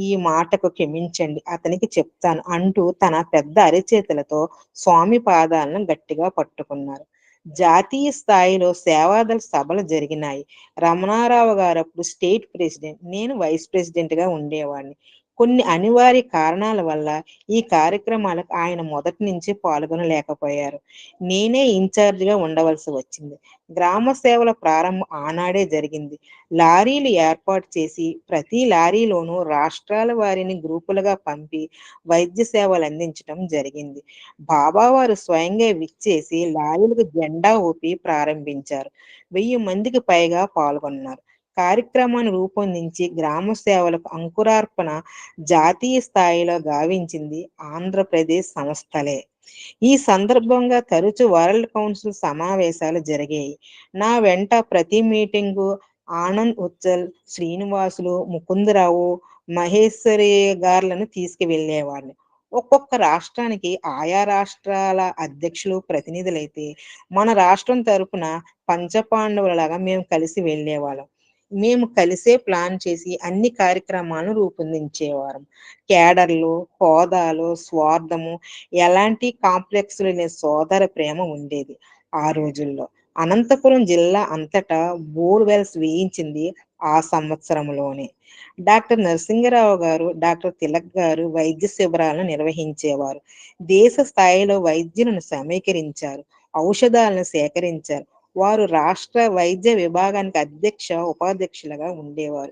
ఈ మాటకు క్షమించండి, అతనికి చెప్తాను అంటూ తన పెద్ద అరిచేతులతో స్వామి పాదాలను గట్టిగా పట్టుకున్నారు. జాతీయ స్థాయిలో సేవాదళ సభలు జరిగినాయి. రమణారావు గారప్పుడు స్టేట్ ప్రెసిడెంట్. నేను వైస్ ప్రెసిడెంట్‌గా ఉండేవాడిని. కొన్ని అనివార్య కారణాల వల్ల ఈ కార్యక్రమాలకు ఆయన మొదటి నుంచి పాల్గొనలేకపోయారు. నేనే ఇన్‌చార్జ్‌గా ఉండవలసి వచ్చింది. గ్రామ సేవల ప్రారంభం ఆనాడే జరిగింది. లారీలు ఏర్పాటు చేసి ప్రతి లారీలోనూ రాష్ట్రాల వారీని గ్రూపులుగా పంపి వైద్య సేవలందించటం జరిగింది. బాబావారు స్వయంగా విచ్చేసి లారీలకు జెండా ఊపి ప్రారంభించారు. 1000 మందికి పైగా పాల్గొన్నారు. కార్యక్రమాన్ని రూపొందించి గ్రామ సేవలకు అంకురార్పణ జాతీయ స్థాయిలో గావించింది ఆంధ్రప్రదేశ్ సంస్థలే. ఈ సందర్భంగా తరచూ వరల్డ్ కౌన్సిల్ సమావేశాలు జరిగాయి. నా వెంట ప్రతి మీటింగు ఆనంద్ ఉచ్చల్, శ్రీనివాసులు, ముకుందరావు, మహేశ్వరి గార్లను తీసుకువెళ్ళేవాడిని. ఒక్కొక్క రాష్ట్రానికి ఆయా రాష్ట్రాల అధ్యక్షులు, ప్రతినిధులైతే మన రాష్ట్రం తరపున పంచపాండవులలాగా మేము కలిసి వెళ్ళేవాళ్ళం. మేము కలిసే ప్లాన్ చేసి అన్ని కార్యక్రమాలను రూపొందించేవారం. కేడర్లు, హోదాలు, స్వార్థము, ఎలాంటి కాంప్లెక్స్‌లు లేని సోదర ప్రేమ ఉండేది ఆ రోజుల్లో. అనంతపురం జిల్లా అంతటా బోర్‌వెల్స్ వేయించింది ఆ సంవత్సరంలోనే. డాక్టర్ నరసింగరావు గారు, డాక్టర్ తిలక్ గారు వైద్య శిబిరాలను నిర్వహించేవారు. దేశ స్థాయిలో వైద్యులను సమీకరించారు. ఔషధాలను సేకరించారు. వారు రాష్ట్ర వైద్య విభాగానికి అధ్యక్ష, ఉపాధ్యక్షులుగా ఉండేవారు.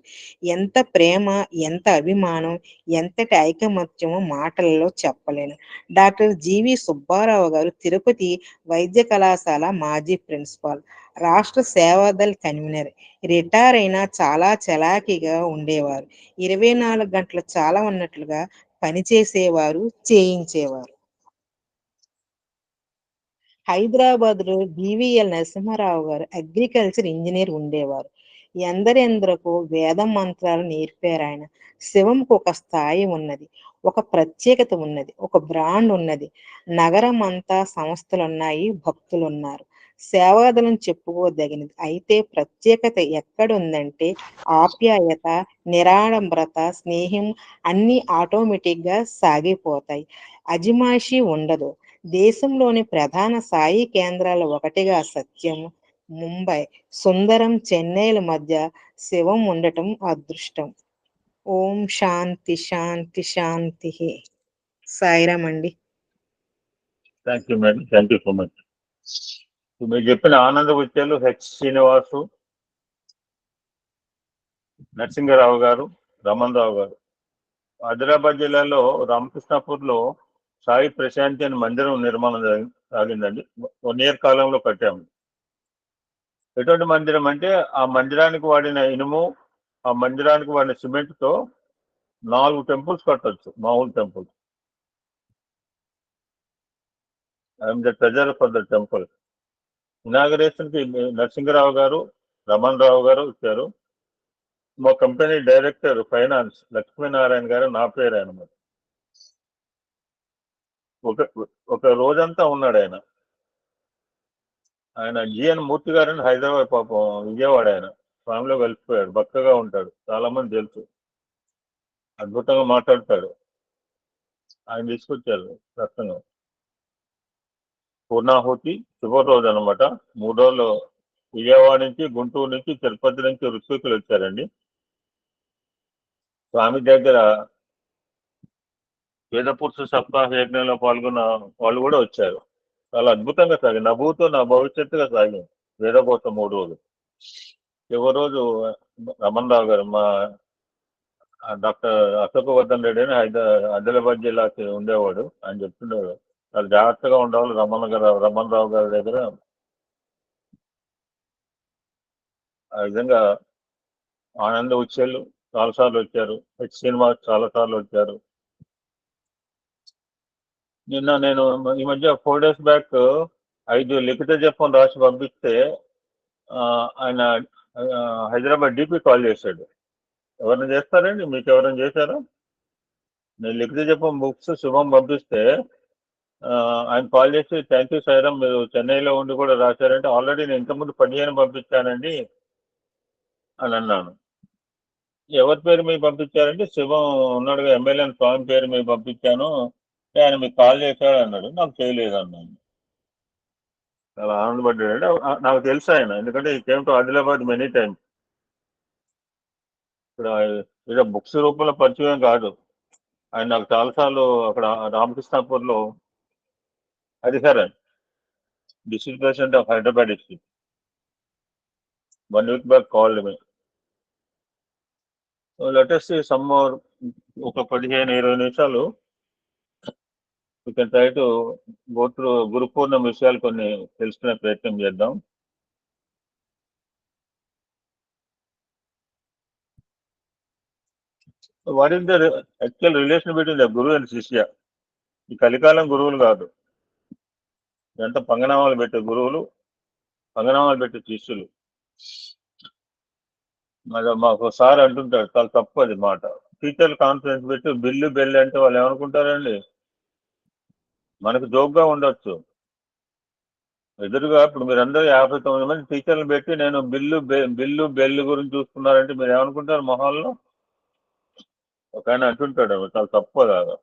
ఎంత ప్రేమ, ఎంత అభిమానం, ఎంతటి ఐకమత్యమో మాటలలో చెప్పలేను. డాక్టర్ జీవి సుబ్బారావు గారు తిరుపతి వైద్య కళాశాల మాజీ ప్రిన్సిపాల్, రాష్ట్ర సేవాదళ్ కన్వీనర్. రిటైర్ అయినా చాలా చలాకీగా ఉండేవారు. 24 గంటలు చాలా ఉన్నట్లుగా పనిచేసేవారు, చేయించేవారు. హైదరాబాద్‌లో జీవీఎల్ నరసింహారావు గారు అగ్రికల్చర్ ఇంజినీర్ ఉండేవారు. ఎందరెందరికో వేద మంత్రాలు నేర్పారాయన. శివంకు ఒక స్థాయి ఉన్నది. ఒక ప్రత్యేకత ఉన్నది. ఒక బ్రాండ్ ఉన్నది. నగరమంతా సంస్థలున్నాయి, భక్తులున్నారు. సేవాదలం చెప్పుకోదగినది. అయితే ప్రత్యేకత ఎక్కడుందంటే ఆప్యాయత, నిరాడంబరత, స్నేహం అన్నీ ఆటోమేటిక్‌గా సాగిపోతాయి. అజమాయిషీ ఉండదు. దేశంలోని ప్రధాన సాయి కేంద్రాల్లో ఒకటిగా సత్యం, ముంబై, సుందరం, చెన్నైల మధ్య శివం ఉండటం అదృష్టం. ఓం శాంతి శాంతి శాంతి. సాయిరామ్ అండి. Thank you madam, thank you so much. మీరు చెప్పిన ఆనంద విద్యలు శ్రీనివాసు, నరసింగరావు గారు, రమణ్ రావు గారు. ఆదిలాబాద్ జిల్లాలో రామకృష్ణాపూర్లో సాయి ప్రశాంతి అని మందిరం నిర్మాణం సాగిందండి. 1 year కాలంలో కట్టాము. ఎటువంటి మందిరం అంటే ఆ మందిరానికి వాడిన ఇనుము, ఆ మందిరానికి వాడిన సిమెంట్తో 4 టెంపుల్స్ కట్టొచ్చు, మామూలు temples. I'm the treasure for the temple. Inauguration కి నరసింగరావు గారు, రమణ్ రావు గారు వచ్చారు. మా కంపెనీ డైరెక్టర్ ఫైనాన్స్ లక్ష్మీనారాయణ గారు నా పేరు అనమాట. ఒక రోజంతా ఉన్నాడు ఆయన. ఆయన జిఎన్ మూర్తి గారని హైదరాబాద్, పాపం విజయవాడ, ఆయన ఫ్యామిలీలో కలిసిపోయాడు. బక్కగా ఉంటాడు, చాలా మంది తెలుసు. అద్భుతంగా మాట్లాడతాడు. ఆయన తీసుకొచ్చారు ప్రసంగం. పూర్ణాహుతి శుభ రోజు అనమాట. 3 రోజులు విజయవాడ నుంచి, గుంటూరు నుంచి, తిరుపతి నుంచి ఋత్వికులు వచ్చారండి. స్వామి దగ్గర వేద పురుష సప్తాహ యజ్ఞంలో పాల్గొన్న వాళ్ళు కూడా వచ్చారు. చాలా అద్భుతంగా సాగింది. నభూతో నా భవిష్యత్తుగా సాగింది వేదకోసం 3 రోజులు. చివరి రోజు రమణ్ రావు గారు, మా డాక్టర్ అశోక్ వర్ధన్ రెడ్డి అని ఆదిలాబాద్ జిల్లాకి ఉండేవాడు, ఆయన చెప్తుండేవాడు చాలా జాగ్రత్తగా ఉండేవాళ్ళు రమణ్ రావు గారి దగ్గర. ఆ విధంగా ఆనంద ఉచ్చేళ్ళు చాలాసార్లు వచ్చారు. శ్రీనివాస్ చాలాసార్లు వచ్చారు. నిన్న నేను ఈ మధ్య 4 days బ్యాక్ 5 లిఖిత జపం రాసి పంపిస్తే ఆయన హైదరాబాద్ డిపి కాల్ చేశాడు. ఎవరైనా చేస్తారండి? మీకు ఎవరైనా చేశారా? నేను లిఖిత జపం బుక్స్ శుభం పంపిస్తే ఆయన కాల్ చేసి, థ్యాంక్ యూ సాయిరామ్, మీరు చెన్నైలో ఉండి కూడా రాశారంటే, ఆల్రెడీ నేను ఇంతకుముందు 15 పంపించానండి అని అన్నాను. ఎవరి పేరు మీద పంపించారంటే, శివం ఉన్నాడుగా ఎమ్మెల్యే స్వామి పేరు మీద పంపించాను, ఆయన మీకు కాల్ చేశాడు అన్నాడు. నాకు చేయలేదు అన్నాను. చాలా ఆనందపడ్డాడు. నాకు తెలుసు ఆయన, ఎందుకంటే ఈ came to Adilabad many times. ఇక్కడ ఏదో బుక్స్ రూపంలో పరిచయం కాదు, ఆయన నాకు చాలాసార్లు అక్కడ రామకృష్ణాపూర్లో Hariharan, district president of Hyderabad district, 1 week back called me. So let us see some more, ఒక 15-20 నిమిషాలు we can try to go through Guru Purnima విషయాలు కొన్ని తెలుసుకునే ప్రయత్నం చేద్దాం. What is the actual relation between the గురువు అండ్ శిష్య? ఈ కలికాలం గురువులు కాదు, ఎంత పంగనామాలు పెట్టే గురువులు, పంగనామాలు పెట్టే శిష్యులు. మాకు సార్ అంటుంటాడు, చాలా తప్పు అది మాట. టీచర్లు కాన్ఫరెన్స్ పెట్టి బిల్లు బెల్లు అంటే వాళ్ళు ఏమనుకుంటారండి? మనకు జోక్గా ఉండొచ్చు, ఎదురుగా ఇప్పుడు మీరందరూ 59 మంది టీచర్లు పెట్టి నేను బిల్లు బెల్లు గురించి చూసుకున్నారంటే మీరు ఏమనుకుంటారు మొహాల్లో? ఒక ఆయన అంటుంటాడు, చాలా తప్పు అది.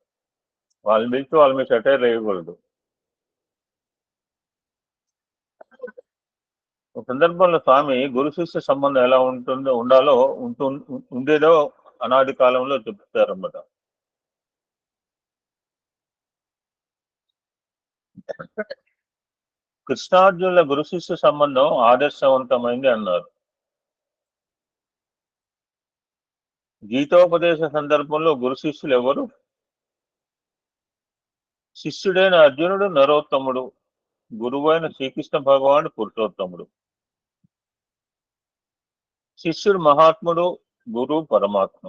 వాళ్ళని పిలిచి వాళ్ళ మీద సెటైర్ వేయకూడదు. ఒక సందర్భంలో స్వామి గురు శిష్య సంబంధం ఎలా ఉండాలో ఉండేదో అనాది కాలంలో చెప్తారన్నమాట. కృష్ణార్జునుల గురు శిష్య సంబంధం ఆదర్శవంతమైంది అన్నారు. గీతోపదేశ సందర్భంలో గురు శిష్యులు ఎవరు? శిష్యుడైన అర్జునుడు నరోత్తముడు, గురువైన శ్రీకృష్ణ భగవానుడు పురుషోత్తముడు. శిష్యుడు మహాత్ముడు, గురువు పరమాత్మ.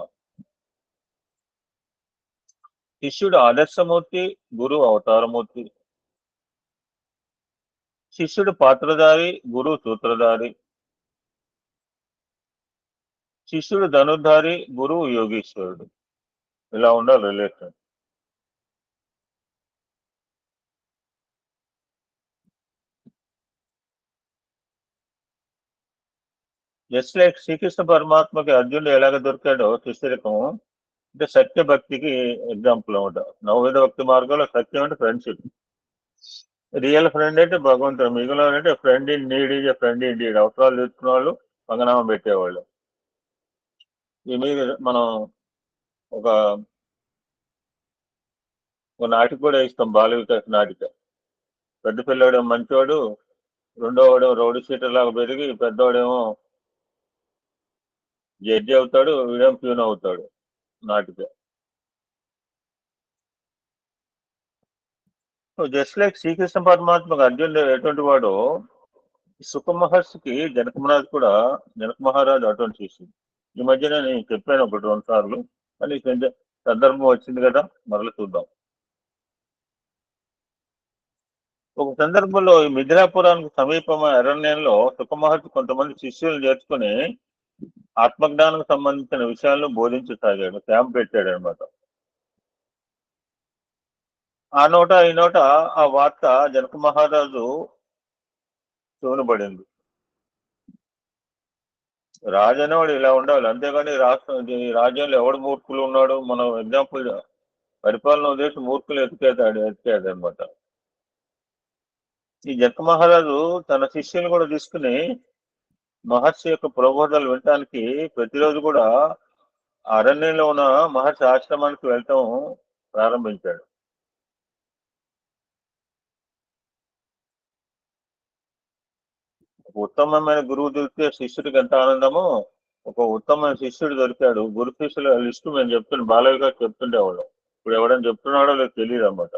శిష్యుడు ఆదర్శమూర్తి, గురువు అవతారమూర్తి. శిష్యుడు పాత్రధారి, గురువు సూత్రధారి. శిష్యుడు ధనుర్ధారి, గురువు యోగీశ్వరుడు. ఇలా ఉండాలి రిలేషన్. జస్ట్ లైక్ శ్రీకృష్ణ పరమాత్మకి అర్జునుడు ఎలాగ దొరికాడో శిష్యరికం అంటే సత్య భక్తికి ఎగ్జాంపుల్ అనమాట. నవవిధ భక్తి మార్గంలో సత్యం అంటే ఫ్రెండ్షిప్. రియల్ ఫ్రెండ్ అంటే భగవంతుడు, మిగిలిన అంటే friend in need is a friend in deed. అవసరాలు తీసుకున్న వాళ్ళు పంగనామం పెట్టేవాళ్ళు. ఈ మీద మనం ఒక నాటిక కూడా ఇస్తాం, బాల వికాస్ నాటిక. పెద్ద పిల్లవాడేమో మంచివాడు, రెండోవాడేమో రౌడీ షీటర్ లాగా పెరిగి పెద్దవాడేమో జడ్జి అవుతాడు, వీడేమో ప్యూన్ అవుతాడు నాటిక. జస్ట్ లైక్ శ్రీకృష్ణ పరమాత్మకు అర్జునుడు ఎటువంటి వాడు, సుఖ మహర్షికి జనక మహారాజు అటువంటి శిష్యుడు. ఈ మధ్యన నేను చెప్పాను ఒకటి 2 సార్లు, కానీ సందర్భం వచ్చింది కదా, మరల చూద్దాం. ఒక సందర్భంలో ఈ మిథిలాపురానికి సమీపమైన అరణ్యంలో సుఖ మహర్షి కొంతమంది శిష్యులను చేర్చుకుని ఆత్మజ్ఞానానికి సంబంధించిన విషయాలను బోధించసాగాడు, క్యాంప్ పెట్టాడు అనమాట. ఆ నోట ఈ నోట ఆ వార్త జనక మహారాజు చెవునబడింది. రాజు అనేవాడు ఇలా ఉండాలి, అంతేగాని ఈ రాజ్యంలో ఎవడు మూర్ఖులు ఉన్నాడు, మనం ఎగ్జాంపుల్ పరిపాలన ఉద్దేశం మూర్ఖులు ఎతికేది అనమాట. ఈ జనక మహారాజు తన శిష్యులు కూడా తీసుకుని మహర్షి యొక్క ప్రబోధాలు వినటానికి ప్రతిరోజు కూడా అరణ్యంలో ఉన్న మహర్షి ఆశ్రమానికి వెళ్ళటం ప్రారంభించాడు. ఒక ఉత్తమమైన గురువు దొరికితే శిష్యుడికి ఎంత ఆనందమో, ఒక ఉత్తమమైన శిష్యుడు దొరికాడు. గురు శిష్యుల లిస్టు మేము బాలయ్య గారు చెప్తుండేవాళ్ళం. ఇప్పుడు ఎవడైనా చెప్తున్నాడో లేదు తెలియదు అన్నమాట.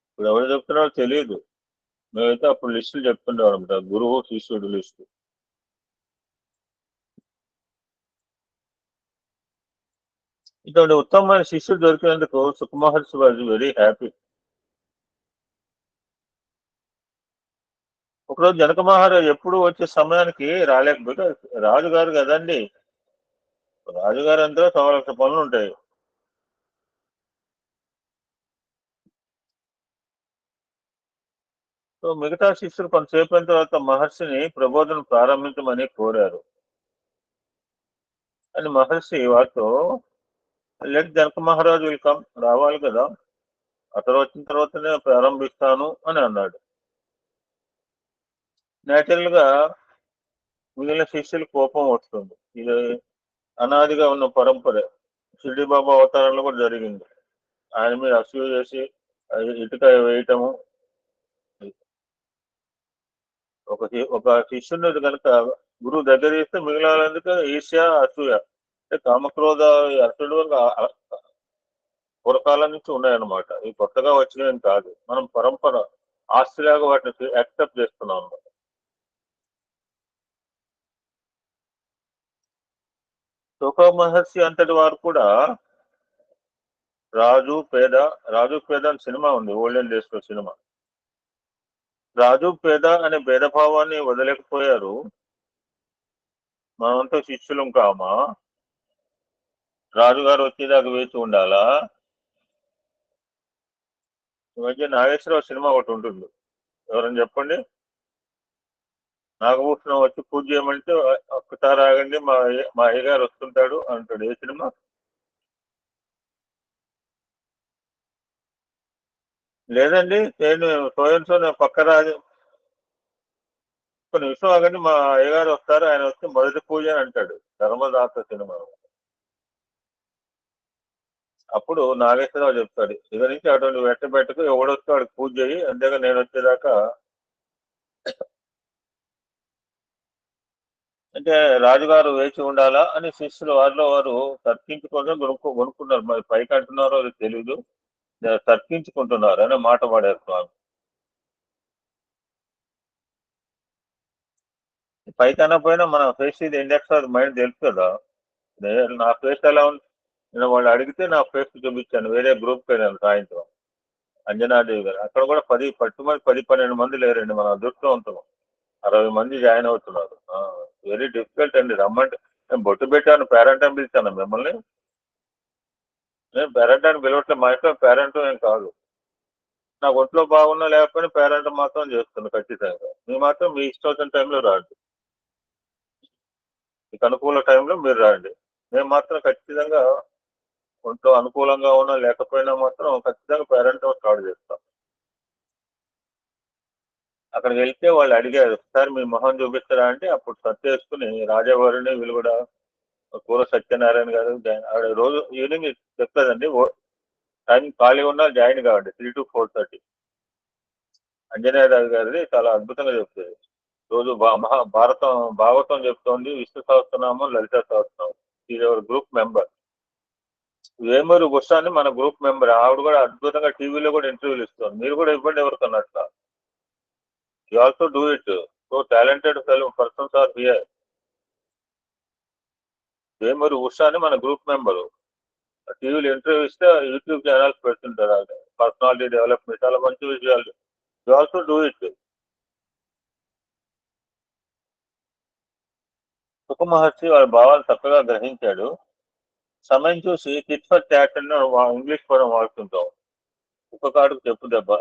ఇప్పుడు ఎవరు చెప్తున్నాడో తెలియదు. మేమైతే అప్పుడు లిస్టులు చెప్తుండేవాళ్ళం అనమాట, గురువు శిష్యుడు లిస్టు. ఇటువంటి ఉత్తమమైన శిష్యుడు దొరికినందుకు సుఖ మహర్షి వాజ్ వెరీ హ్యాపీ. ఒకరోజు జనక మహారాజు ఎప్పుడు వచ్చే సమయానికి రాలేకపోతే, రాజుగారు కదండి, రాజుగారు అంతా 1,00,000 పనులు ఉంటాయి. సో మిగతా శిష్యులు కొంతసేపు అయిన తర్వాత మహర్షిని ప్రబోధన ప్రారంభించమని కోరారు. అని మహర్షి వారితో, లెట్ జనక మహారాజు వెల్కమ్, రావాలి కదా, అతను వచ్చిన తర్వాతనే ప్రారంభిస్తాను అని అన్నాడు. నేచురల్ గా మిగిలిన శిష్యులు కోపం వస్తుంది. ఇది అనాదిగా ఉన్న పరంపర. షిరిడి బాబా అవతారంలో కూడా జరిగింది. ఆయన మీద అసూయ చేసి ఇటుక వేయటము. ఒక శిష్యుని కనుక గురువు దగ్గర చేస్తే మిగిలినందుకు ఈర్ష్య, అసూయ, అంటే కామక్రోధ అసలు పూర్వకాలం నుంచి ఉన్నాయన్నమాట. ఇవి కొత్తగా వచ్చినవి కాదు. మనం పరంపర ఆస్తిలాగా వాటిని యాక్సెప్ట్ చేస్తున్నాం అనమాట. శోక మహర్షి అంతటి వారు కూడా రాజు పేద అని సినిమా ఉంది, ఓల్డెన్ డేస్ లో సినిమా. రాజు పేద అనే భేదభావాన్ని వదలేకపోయారు. మనమంతా శిష్యులం కామా, రాజుగారు వచ్చేదాకా వేచి ఉండాలా? ఈ మధ్య నాగేశ్వరరావు సినిమా ఒకటి ఉంటుంది, ఎవరని చెప్పండి. నాగభూషణం వచ్చి పూజ చేయమంటే ఒక్కసారి ఆగండి, మా అయ్యగారు వస్తుంటాడు అంటాడు. ఏ సినిమా? లేదండి, నేను సోయన్సో పక్క రాజు, కొన్ని విషయం ఆగండి, మా అయ్యగారు వస్తారు, ఆయన వస్తే మొదటి పూజ అని అంటాడు. ధర్మదాత సినిమా. అప్పుడు నాగేశ్వరరావు చెప్తాడు, ఇక నుంచి అటువంటి వెంటబెట్టకు, ఎవడొస్తే వాడికి పూజ చేయి, అంతేగా నేను వచ్చేదాకా. అంటే రాజుగారు వేచి ఉండాలా అని శిష్యులు వారిలో వారు తర్కించుకొని కొనుక్కున్నారు. మరి పైకి అంటున్నారో అది తెలీదు, తర్కించుకుంటున్నారు అనే మాట వాడారు స్వామి. పైకి అనకపోయినా మన ఫేస్ ఇది ఇండెక్స్ ఆఫ్ మైండ్ తెలుసు కదా. నా ఫేస్ ఎలా ఉంది, నేను వాళ్ళు అడిగితే నా ఫేస్ చూపించాను. వేరే గ్రూప్ వెళ్ళాను సాయంత్రం, అంజనాదేవి గారు. అక్కడ కూడా 10-12 మంది లేరండి. మన అదృష్టవంతం, 60 మంది జాయిన్ అవుతున్నారు. వెరీ డిఫికల్ట్ అండి. రమ్మంటే నేను బొట్టు పెట్టాను, పేరెంట్ అని పిలిచాను మిమ్మల్ని. నేను పేరెంట్ అని పిలవట్లేదు, మా ఇంట్లో పేరెంట్ ఏం కాదు. నాకు ఒంట్లో బాగున్నా లేకపోయినా పేరెంట్ మాత్రం చేస్తుంది ఖచ్చితంగా. మీ మాత్రం మీ ఇష్టం వచ్చిన టైంలో రాదు. మీకు అనుకూల టైంలో మీరు రండి. మేము మాత్రం ఖచ్చితంగా ఒంట్లో అనుకూలంగా ఉన్నా లేకపోయినా మాత్రం ఖచ్చితంగా పేరెంట్ స్టార్ట్ చేస్తాం. అక్కడికి వెళ్తే వాళ్ళు అడిగారు, సార్ మీ మొహం చూపిస్తారా అంటే అప్పుడు సర్దేసుకుని రాజావారిని వీళ్ళు కూడా కూర సత్యనారాయణ గారు ఆవిడ రోజు ఈవినింగ్ చెప్తాదండి. టైం ఖాళీ ఉన్నా జాయిన్ కావండి 3 to 4:30. అంజనేయరాజు గారిది చాలా అద్భుతంగా చెప్తుంది. రోజు మహాభారతం భాగవతం చెప్తోంది, విష్ణు సహస్రనామం, లలిత సహస్రనామం. ఇది ఎవరు గ్రూప్ మెంబర్ వేమూరి ఉషాని మన గ్రూప్ మెంబర్. ఆవిడ కూడా అద్భుతంగా టీవీలో కూడా ఇంటర్వ్యూలు ఇస్తుంది. మీరు కూడా ఇవ్వండి ఎవరికన్నా అట్లా. You also do it. So talented persons are here. Vemuri Usha అని మన గ్రూప్ మెంబరు. టీవీలో ఇంటర్వ్యూ ఇస్తే యూట్యూబ్ ఛానల్స్ పెడుతుంటారు. పర్సనాలిటీ డెవలప్మెంట్ చాలా మంచి విషయాలు. You also do it. Sukha Maharshi వాళ్ళ భావాలు చక్కగా గ్రహించాడు. సమయం చూసి టిట్ ఫర్ టాట్ అని ఇంగ్లీష్ పదం వాడుతుంటాం. ఒక్క కాడుకు చెప్పు దెబ్బ.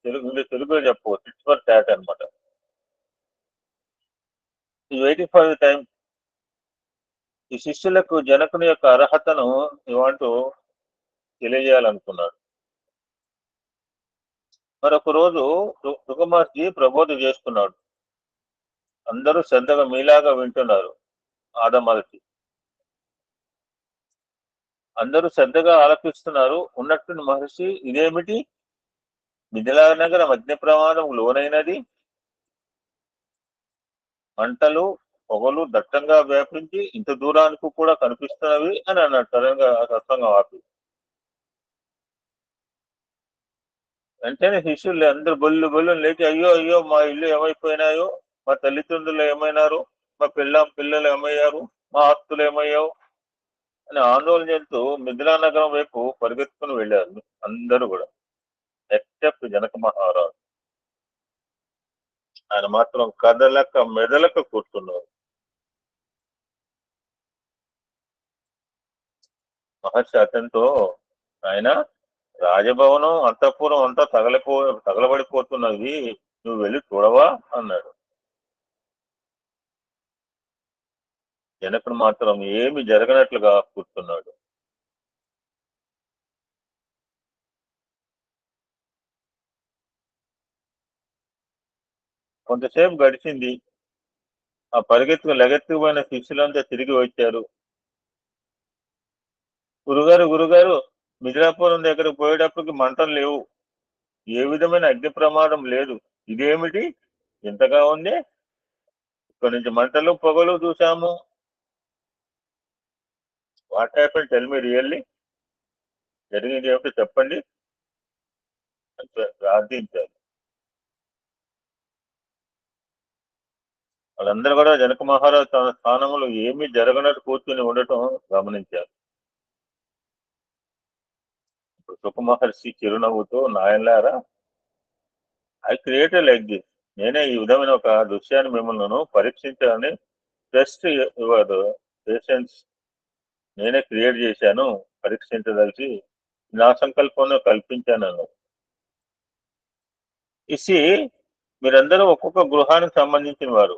తెలుగులో చెప్పు టిట్ ఫర్ టాట్ అనమాట. ఈ వెయిటింగ్ ఫర్ ది టైం. ఈ శిష్యులకు జనకుని యొక్క అర్హతను ఇవాంటూ తెలియజేయాలనుకున్నాడు. మరొక రోజు సుకుమార్జీ ప్రబోధ చేసుకున్నాడు. అందరూ శ్రద్ధగా మీలాగా వింటున్నారు. ఆదమరచి అందరూ శ్రద్ధగా ఆలపిస్తున్నారు. ఉన్నట్టు మహర్షి, ఇదేమిటి? మిథిలా నగరం అగ్ని ప్రమాదం లోనైనది. మంటలు పొగలు దట్టంగా వ్యాపించి ఇంత దూరానికి కూడా కనిపిస్తున్నవి అని అన్నాడు సడన్గా సత్సంగం ఆపి. వెంటనే శిష్యులు అందరు బొల్లు లేచి, అయ్యో అయ్యో మా ఇల్లు ఏమైపోయినాయో, మా తల్లిదండ్రులు ఏమైనారు, మా పిల్లలు ఏమయ్యారు, మా ఆస్తులు ఏమయ్యావు అని ఆందోళన చెందుతూ మిథిలా నగరం వైపు పరిగెత్తుకుని వెళ్ళారు అందరూ కూడా, ఎక్సెప్ట్ జనక మహారాజు. ఆయన మాత్రం కదలక మెదలక కూర్చున్నారు. మహర్షి అతనితో, ఆయన రాజభవనం అంతఃపురం అంతా తగలబడిపోతున్నది, నువ్వు వెళ్ళి చూడవా అన్నాడు. జనకుడు మాత్రం ఏమి జరగనట్లుగా కూర్చున్నాడు. కొంతసేపు గడిచింది. ఆ లెగెత్తుకుపోయిన శిష్యులంతా తిరిగి వచ్చారు. గురుగారు మిథిలాపురం దగ్గరకు పోయేటప్పటికి మంటలు లేవు, ఏ విధమైన అగ్ని ప్రమాదం లేదు, ఇదేమిటి ఇంతగా ఉంది? ఇక్కడి నుంచి మంటలు పొగలు చూసాము. What happen, tell me really, జరిగింది ఏమిటో చెప్పండి అని ప్రార్థించారు. వాళ్ళందరూ కూడా జనక మహారాజు తన స్థానంలో ఏమీ జరగనట్టు కూర్చుని ఉండటం గమనించారు. ఇప్పుడు సుఖ మహర్షి చిరునవ్వుతో, నాయనలారా, ఐ క్రియేటెడ్ లైక్ దిస్, నేనే ఈ విధమైన ఒక దృశ్యాన్ని మిమ్మల్ని పరీక్షించాలని, టెస్ట్ యువర్ పేషెన్స్, నేనే క్రియేట్ చేశాను, పరీక్షించదలిచి నా సంకల్పంలో కల్పించాను. ఇసి మీరందరూ ఒక్కొక్క గృహానికి సంబంధించిన వారు.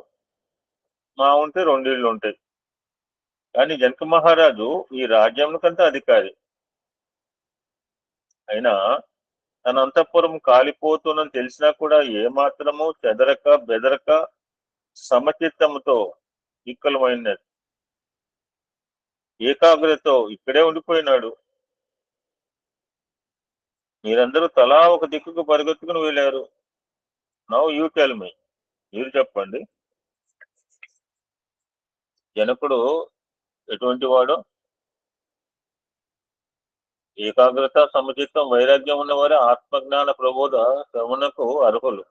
మా ఉంటే 2 ఇళ్ళు ఉంటాయి. కానీ జనక మహారాజు ఈ రాజ్యంకంతా అధికారి. అయినా తన అంతఃపురం కాలిపోతుందని తెలిసినా కూడా ఏమాత్రము చెదరక బెదరక సమచిత్తముతో ఈక్వలమైన ఏకాగ్రతతో ఇక్కడే ఉండిపోయినాడు. మీరందరూ తలా ఒక దిక్కుకు పరిగెత్తుకుని వెళ్ళారు. నౌ యూ టెల్ మీ, మీరు చెప్పండి, జనకుడు ఎటువంటి వాడు? ఏకాగ్రత, సమచిత్తం, వైరాగ్యం ఉన్నవారే ఆత్మజ్ఞాన ప్రబోధ శ్రవణకు అర్హులు.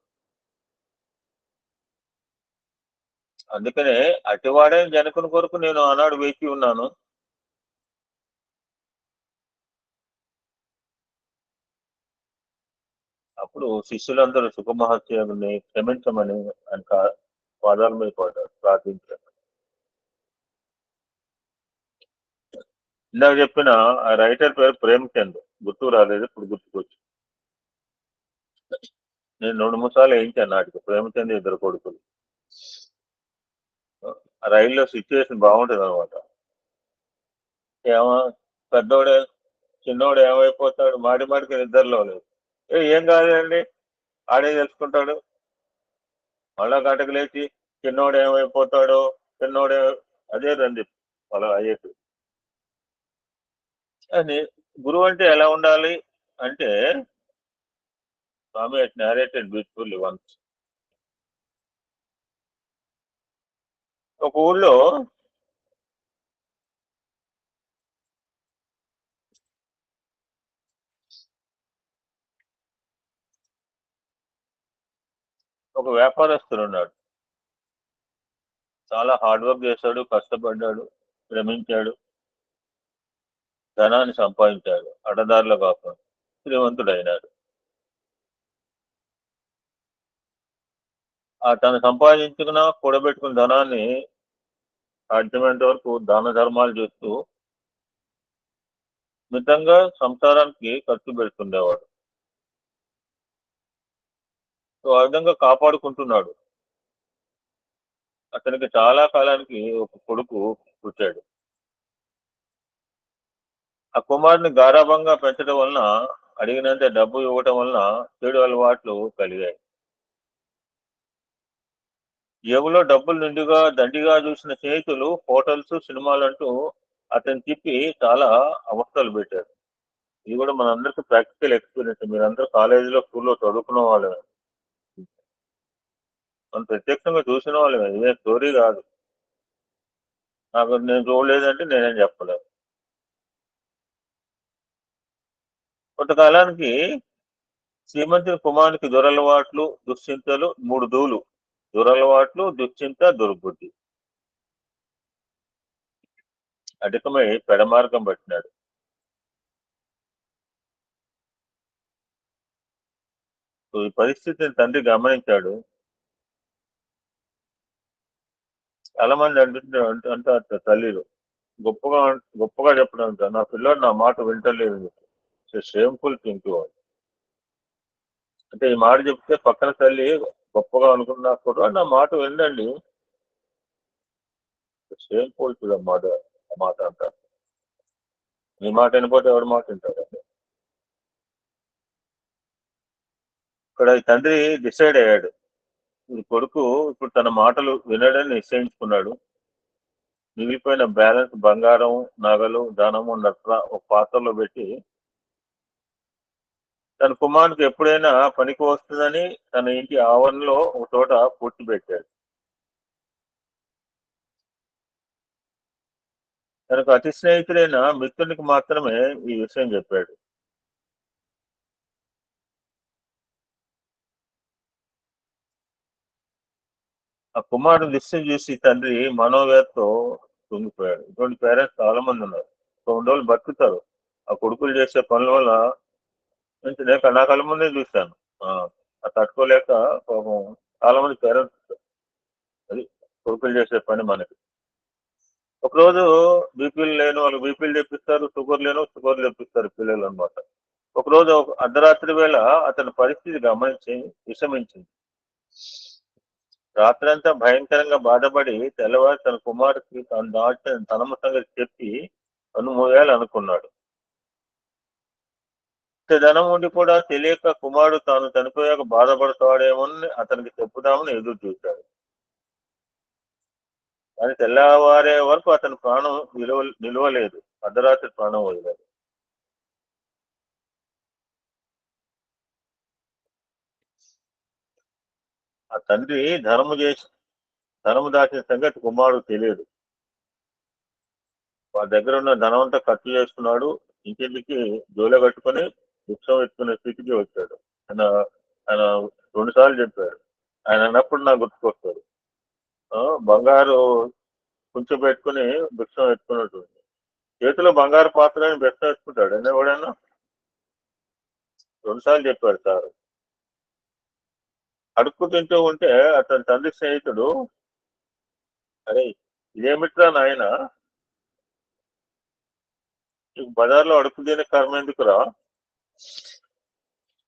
అందుకనే అటివాడే జనకుని కొరకు నేను ఆనాడు వేచి ఉన్నాను. అప్పుడు శిష్యులందరూ సుఖమహర్షిని క్షమించమని ఆయన పాదాల మీద పడ్డారు, ప్రార్థించారు. ఇందాక చెప్పిన ఆ రైటర్ పేరు ప్రేమచంద్, గుర్తు రాలేదు, ఇప్పుడు గుర్తుకొచ్చు. నేను 2-3 సార్లు వేయించాను నాటికి. ప్రేమచంద్ ఇద్దరు కొడుకులు. ఆ రైల్లో సిచ్యువేషన్ బాగుంటుంది అనమాట. ఏమో పెద్దోడే చిన్నోడు ఏమైపోతాడు, మాటి మాటికి నిద్రలో లేదు. ఏం కాదండి, ఆడే తెలుసుకుంటాడు. మళ్ళా గంటకు లేచి చిన్నోడు ఏమైపోతాడో, చిన్నోడే అదే రంది అలా అయ్యేది. అని గురువు అంటే ఎలా ఉండాలి అంటే, స్వామి had narrated beautifully once. ఒక ఊళ్ళో ఒక వ్యాపారస్తుడు ఉన్నాడు. చాలా హార్డ్ వర్క్ చేశాడు, కష్టపడ్డాడు, శ్రమించాడు, ధనాన్ని సంపాదించాడు, అడ్డదారిలో కాకుండా శ్రీమంతుడైనాడు. ఆ తను సంపాదించుకున్న కూడబెట్టుకున్న ధనాన్ని సాధ్యమైనంత వరకు దాన ధర్మాలు చేస్తూ మితంగా సంసారానికి ఖర్చు పెడుతుండేవాడు. సో ఆ విధంగా కాపాడుకుంటున్నాడు. అతనికి చాలా కాలానికి ఒక కొడుకు పుట్టాడు. ఆ కుమారుని గారాబంగా పెంచడం వలన, అడిగినంత డబ్బు ఇవ్వటం వలన చెడు అలవాట్లు కలిగాయి. జేబులో డబ్బులు నిండుగా దండిగా చూసిన స్నేహితులు హోటల్స్, సినిమాలంటూ అతన్ని తిప్పి చాలా అవస్థలు పెట్టారు. ఇది కూడా మనందరికీ ప్రాక్టికల్ ఎక్స్పీరియన్స్. మీరందరూ కాలేజీలో, స్కూల్లో చదువుకున్న వాళ్ళమే. మనం ప్రత్యక్షంగా చూసిన వాళ్ళమే. ఇదే స్టోరీ కాదు. నాకు నేను చూడలేదంటే నేనేం చెప్పలేను. కొంతకాలానికి శ్రీమంతుని కుమారునికి దురలవాట్లు, దుశ్చింతలు 3 దూలు. దురలవాట్లు, దుశ్చింత, దుర్బుద్ధి అధికమై పెడమార్గం పట్టినాడు. సో ఈ పరిస్థితిని తండ్రి గమనించాడు. చాలా మంది అంటారు తల్లిలు గొప్పగా గొప్పగా చెప్పడం అంటారు, నా పిల్లోడు నా మాట వింటలేదు. Shameful thing. అంటే ఈ మాట చెప్తే పక్కన తల్లి గొప్పగా అనుకున్నా కూడా నా మాట వినండి. షేమ్ఫుల్ టు ద మదర్ ఆ మాట అంటారు. నీ మాట వినకపోతే ఎవరి మాట వింటాడండి. ఇక్కడ ఈ తండ్రి డిసైడ్ అయ్యాడు. ఈ కొడుకు ఇప్పుడు తన మాటలు వినడని నిశ్చయించుకున్నాడు. మిగిలిపోయిన బ్యాలెన్స్ బంగారం, నగలు, ధనము, నట్ర ఒక పాత్రలో పెట్టి తన కుమారునికి ఎప్పుడైనా పనికి వస్తుందని తన ఇంటి ఆవరణలో ఒక చోట పూడ్చిపెట్టాడు. తనకు అతి స్నేహితుడైన మిత్రునికి మాత్రమే ఈ విషయం చెప్పాడు. ఆ కుమారుడు దృశ్యం చూసి తండ్రి మనోవేదతో కుంగిపోయాడు. ఇటువంటి పేరెంట్స్ చాలా మంది ఉన్నారు. 2 రోజులు బతుకుతారు. ఆ కొడుకులు చేసే పనుల వల్ల నేను నా కళ్ళ ముందే చూశాను. ఆ ఆ తట్టుకోలేక పాపం చాలా మంది పేరెంట్స్ అది కొడుకులు చేసే పని మనకి. ఒకరోజు బీపీలు లేని వాళ్ళు బీపీలు తెప్పిస్తారు, షుగర్ లేని షుగర్ తెప్పిస్తారు పిల్లలు అనమాట. ఒకరోజు అర్ధరాత్రి వేళ అతని పరిస్థితి గమనించి విషమించింది. రాత్రంతా భయంకరంగా బాధపడి తెల్లవారి తన కుమారుడికి తాను దాచిన ధనము సంగతి చెప్పి అనుకున్నాడు. ఇంత ధనం ఉండి కూడా తెలియక కుమారుడు తాను చనిపోయాక బాధపడతాడేమోని అతనికి చెప్పుదామని ఎదురు చూశాడు. కానీ తెల్లవారే వరకు అతని ప్రాణం నిలవలేదు. అర్ధరాత్రి ప్రాణం వదిలేదు. ఆ తండ్రి ధనము దాచిన సంగతి కుమారుడు తెలియదు. వాళ్ళ దగ్గర ఉన్న ధనమంతా ఖర్చు చేసుకున్నాడు. ఇంటింటికి జోలె కట్టుకొని భిక్షం ఎత్తుకునే స్థితికి వచ్చాడు. ఆయన ఆయన 2 సార్లు చెప్పాడు. ఆయన అన్నప్పుడు నాకు గుర్తుకొస్తాడు. బంగారు కుంచె పెట్టుకుని భిక్షం ఎత్తుకున్నట్టు. చేతిలో బంగారు పాత్రని భిక్షం ఎత్తుకుంటాడు అండి ఎవడైనా. 2 సార్లు చెప్పాడు సార్. అడుక్కు తింటూ ఉంటే అతని తండ్రి స్నేహితుడు, అరే ఇదేమిట్రా నాయన, నీకు బజార్లో అడుక్కు తినే కర్మ ఎందుకురా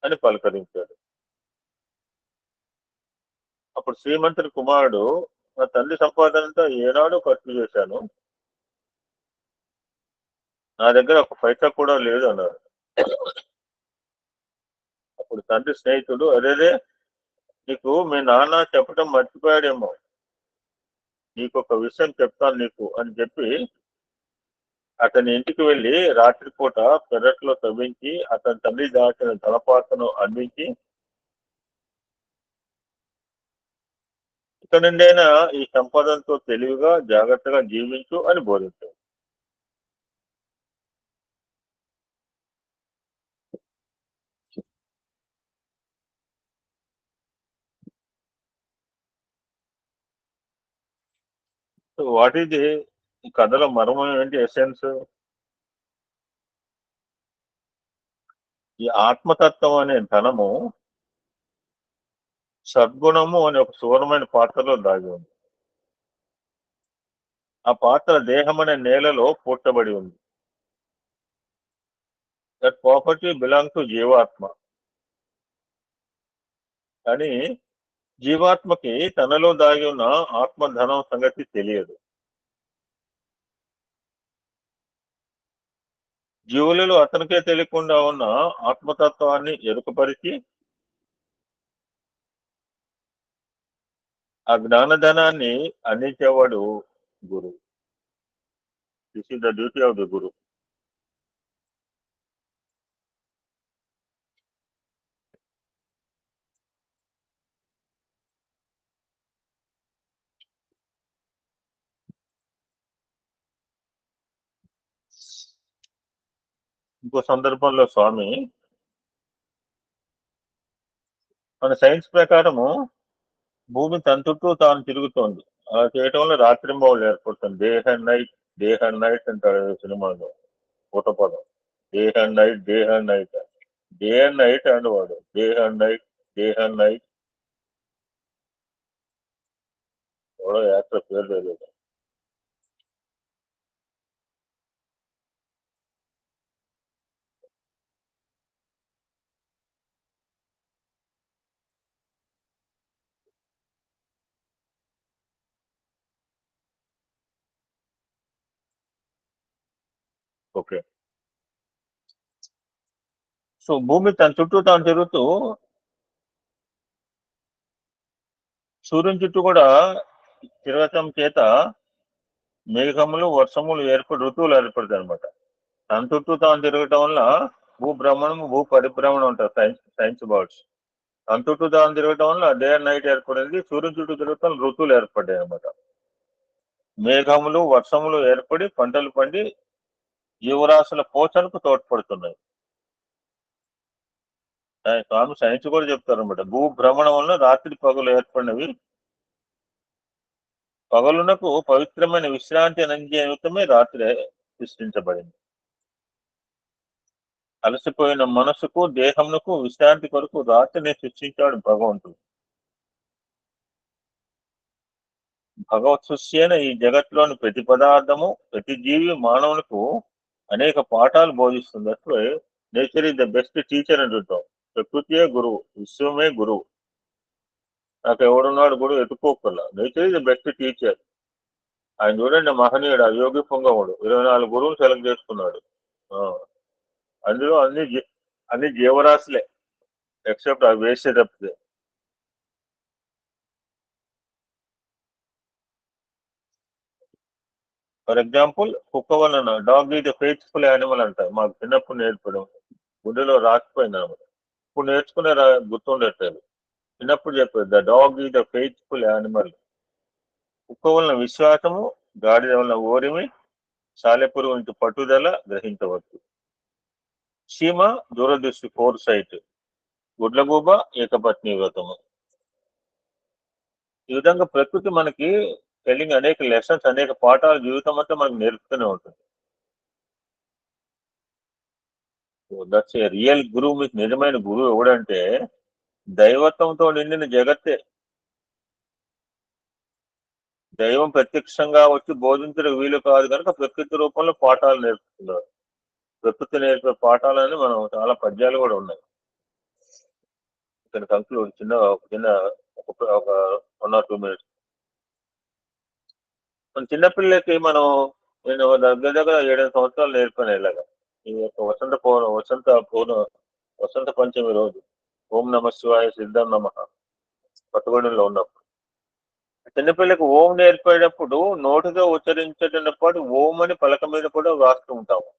అని పలకరించాడు. అప్పుడు శ్రీమంతుని కుమారుడు మా తండ్రి సంపాదన అంతా ఏనాడు ఖర్చు చేశాను, నా దగ్గర ఒక పైసా కూడా లేదు అన్నారు. అప్పుడు తండ్రి స్నేహితుడు, అరేరే, నీకు మీ నాన్న చెప్పడం మర్చిపోయాడేమో, నీకు ఒక విషయం చెప్తాను నీకు అని చెప్పి అతని ఇంటికి వెళ్లి రాత్రిపూట పెరట్లో తవ్వించి అతని తండ్రి దాచిన తలపాతను అందించి, ఇక నుండైనా ఈ సంపదనతో తెలివిగా జాగ్రత్తగా జీవించు అని బోధించాడు. సో వాట్ ఈజ్ ఈ కథలో మర్మం ఏంటి, ఎసెన్స్? ఈ ఆత్మతత్వం అనే ధనము సద్గుణము అనే ఒక సువర్ణమైన పాత్రలో దాగి ఉంది. ఆ పాత్ర దేహం అనే నేలలో పూడ్చబడి ఉంది. దట్ ప్రాపర్టీ బిలాంగ్ టు జీవాత్మ. కానీ జీవాత్మకి తనలో దాగి ఉన్న ఆత్మధనం సంగతి తెలియదు. జీవులలో అతనికే తెలియకుండా ఉన్న ఆత్మతత్వాన్ని ఎరుకపరిచి ఆ జ్ఞానధనాన్ని అందించేవాడు గురువు. This is the duty of the guru. ఇంకో సందర్భంలో స్వామి మన సైన్స్ ప్రకారము భూమి తన చుట్టూ తాను తిరుగుతోంది. అలా చేయటం వల్ల రాత్రింబవళ్ళు ఏర్పడుతుంది. Day and night, day and night అంటారు సినిమాలో పూట పదం. Day and night, day and night, day and night and వాడు day and night, day and night. ఎవడో యాక్టర్ పేరు తెలియదు. ఓకే. సో భూమి తన చుట్టూ తాను తిరుగుతూ సూర్యుని చుట్టూ కూడా తిరగటం చేత మేఘములు, వర్షములు ఏర్పడి ఋతువులు ఏర్పడతాయి అనమాట. తన చుట్టూ తాను తిరగటం వల్ల భూభ్రమణం, భూ పరిభ్రమణం ఉంటారు సైన్స్ బర్డ్స్. తన చుట్టూ తాను తిరగటం వల్ల డే అండ్ నైట్ ఏర్పడింది. సూర్యుని చుట్టూ తిరగటం ఋతువులు ఏర్పడ్డాయి అనమాట. మేఘములు, వర్షములు ఏర్పడి పంటలు పండి జీవరాశుల పోషణకు తోడ్పడుతున్నాయి. స్వామి సైన్స్ కూడా చెప్తారు అనమాట. భూభ్రమణం వల్ల రాత్రి పగలు ఏర్పడినవి. పగలునకు పవిత్రమైన విశ్రాంతి అందించే నిమిత్తమే రాత్రి సృష్టించబడింది. అలసిపోయిన మనసుకు, దేహమునకు విశ్రాంతి కొరకు రాత్రిని సృష్టించాడు భగవంతుడు. భగవత్ సృష్టి అయిన ఈ జగత్లోని ప్రతి పదార్థము, ప్రతి జీవి మానవులకు అనేక పాఠాలు బోధిస్తుంది. అట్లే nature is the best teacher అంటుంటాం. ప్రకృతియే గురువు, విశ్వమే గురువు. నాకు ఎవడున్నాడు గురువు ఎత్తుకోకల్లా. Nature is the best teacher. ఆయన చూడండి, మహనీయుడు, ఆ యోగి పొంగవుడు 24 గురువులు సెలెక్ట్ చేసుకున్నాడు. అందులో అన్ని జీవరాశులే, ఎక్సెప్ట్ అవి వేస్తే తప్పితే. ఫర్ ఎగ్జాంపుల్, కుక్క వలన డాగ్ ఈజ్ ఫెయిత్ఫుల్ యానిమల్ అంటారు. మాకు చిన్నప్పుడు నేర్పడం గుండెలో రాసిపోయింది అనమాట. ఇప్పుడు నేర్చుకునే గుర్తుండట్లేదు. చిన్నప్పుడు చెప్పేది, the dog is the faithful animal. కుక్క వలన విశ్వాసము, గాడిద వలన ఓరిమి, సాలెపురుగు నుంచి పట్టుదల గ్రహించవచ్చు. చీమ దూరదృష్టి, ఫోర్ సైట్. గుడ్లగూబ ఏకపత్ని వ్రతము. ఈ విధంగా ప్రకృతి మనకి టెల్లింగ్ అనేక లెసన్స్, అనేక పాఠాలు జీవితం అంతా మనకు నేర్పుతూనే ఉంటుంది. దట్స్ ఏ రియల్ గురువు. మీకు నిజమైన గురువు ఎవడంటే దైవత్వంతో నిండిన జగత్తే. దైవం ప్రత్యక్షంగా వచ్చి బోధించడం వీలు కాదు కనుక ప్రకృతి రూపంలో పాఠాలు నేర్పుతున్నారు. ప్రకృతి నేర్పే పాఠాలని మనం చాలా పద్యాలు కూడా ఉన్నాయి. ఇక్కడ కంక్లూడ్ చిన్న ఒక 1 or 2 minutes. మన చిన్నపిల్లలకి నేను దగ్గర దగ్గర 7 సంవత్సరాలు నేర్పాను ఇలాగా. ఈ యొక్క వసంత పంచమి రోజు ఓం నమ శివాయ సిద్ధం నమ కొత్తగూడెంలో ఉన్నప్పుడు చిన్నపిల్లలకు ఓం నేర్పేటప్పుడు నోటితో ఉచ్చరించడంతో పాటు ఓం అని పలక మీద కూడా వ్రాస్తూ ఉంటాము.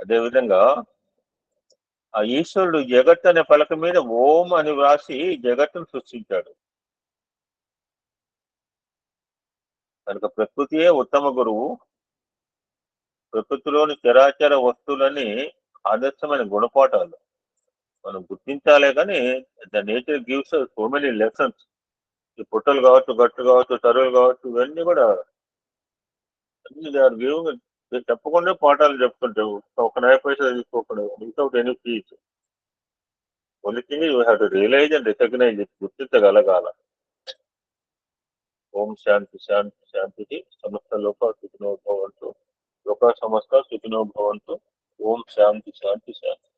అదేవిధంగా ఆ ఈశ్వరుడు జగత్ అనే పలక మీద ఓం అని వ్రాసి జగత్తును సృష్టించాడు. కనుక ప్రకృతియే ఉత్తమ గురువు. ప్రకృతిలోని చరాచర వస్తువులని ఆదర్శమైన గుణపాఠాలు మనం గుర్తించాలే కానీ the nature gives so many lessons. ఈ పుట్టలు కావచ్చు, గట్లు కావచ్చు, తరువులు కావచ్చు, ఇవన్నీ కూడా అన్ని చెప్పకుండా పాఠాలు చెప్తుంటావు. ఒక నయ పైసా తీసుకోకుండా without any fees. Only thing you have to realise and recognise it, గుర్తించగలగాల. ఓం శాంతి శాంతి శాంతి. సమస్త లోక సుఖినో భవంతు. లోక సమస్త సుఖినో భవంతు. ఓం శాంతి శాంతి శాంతి.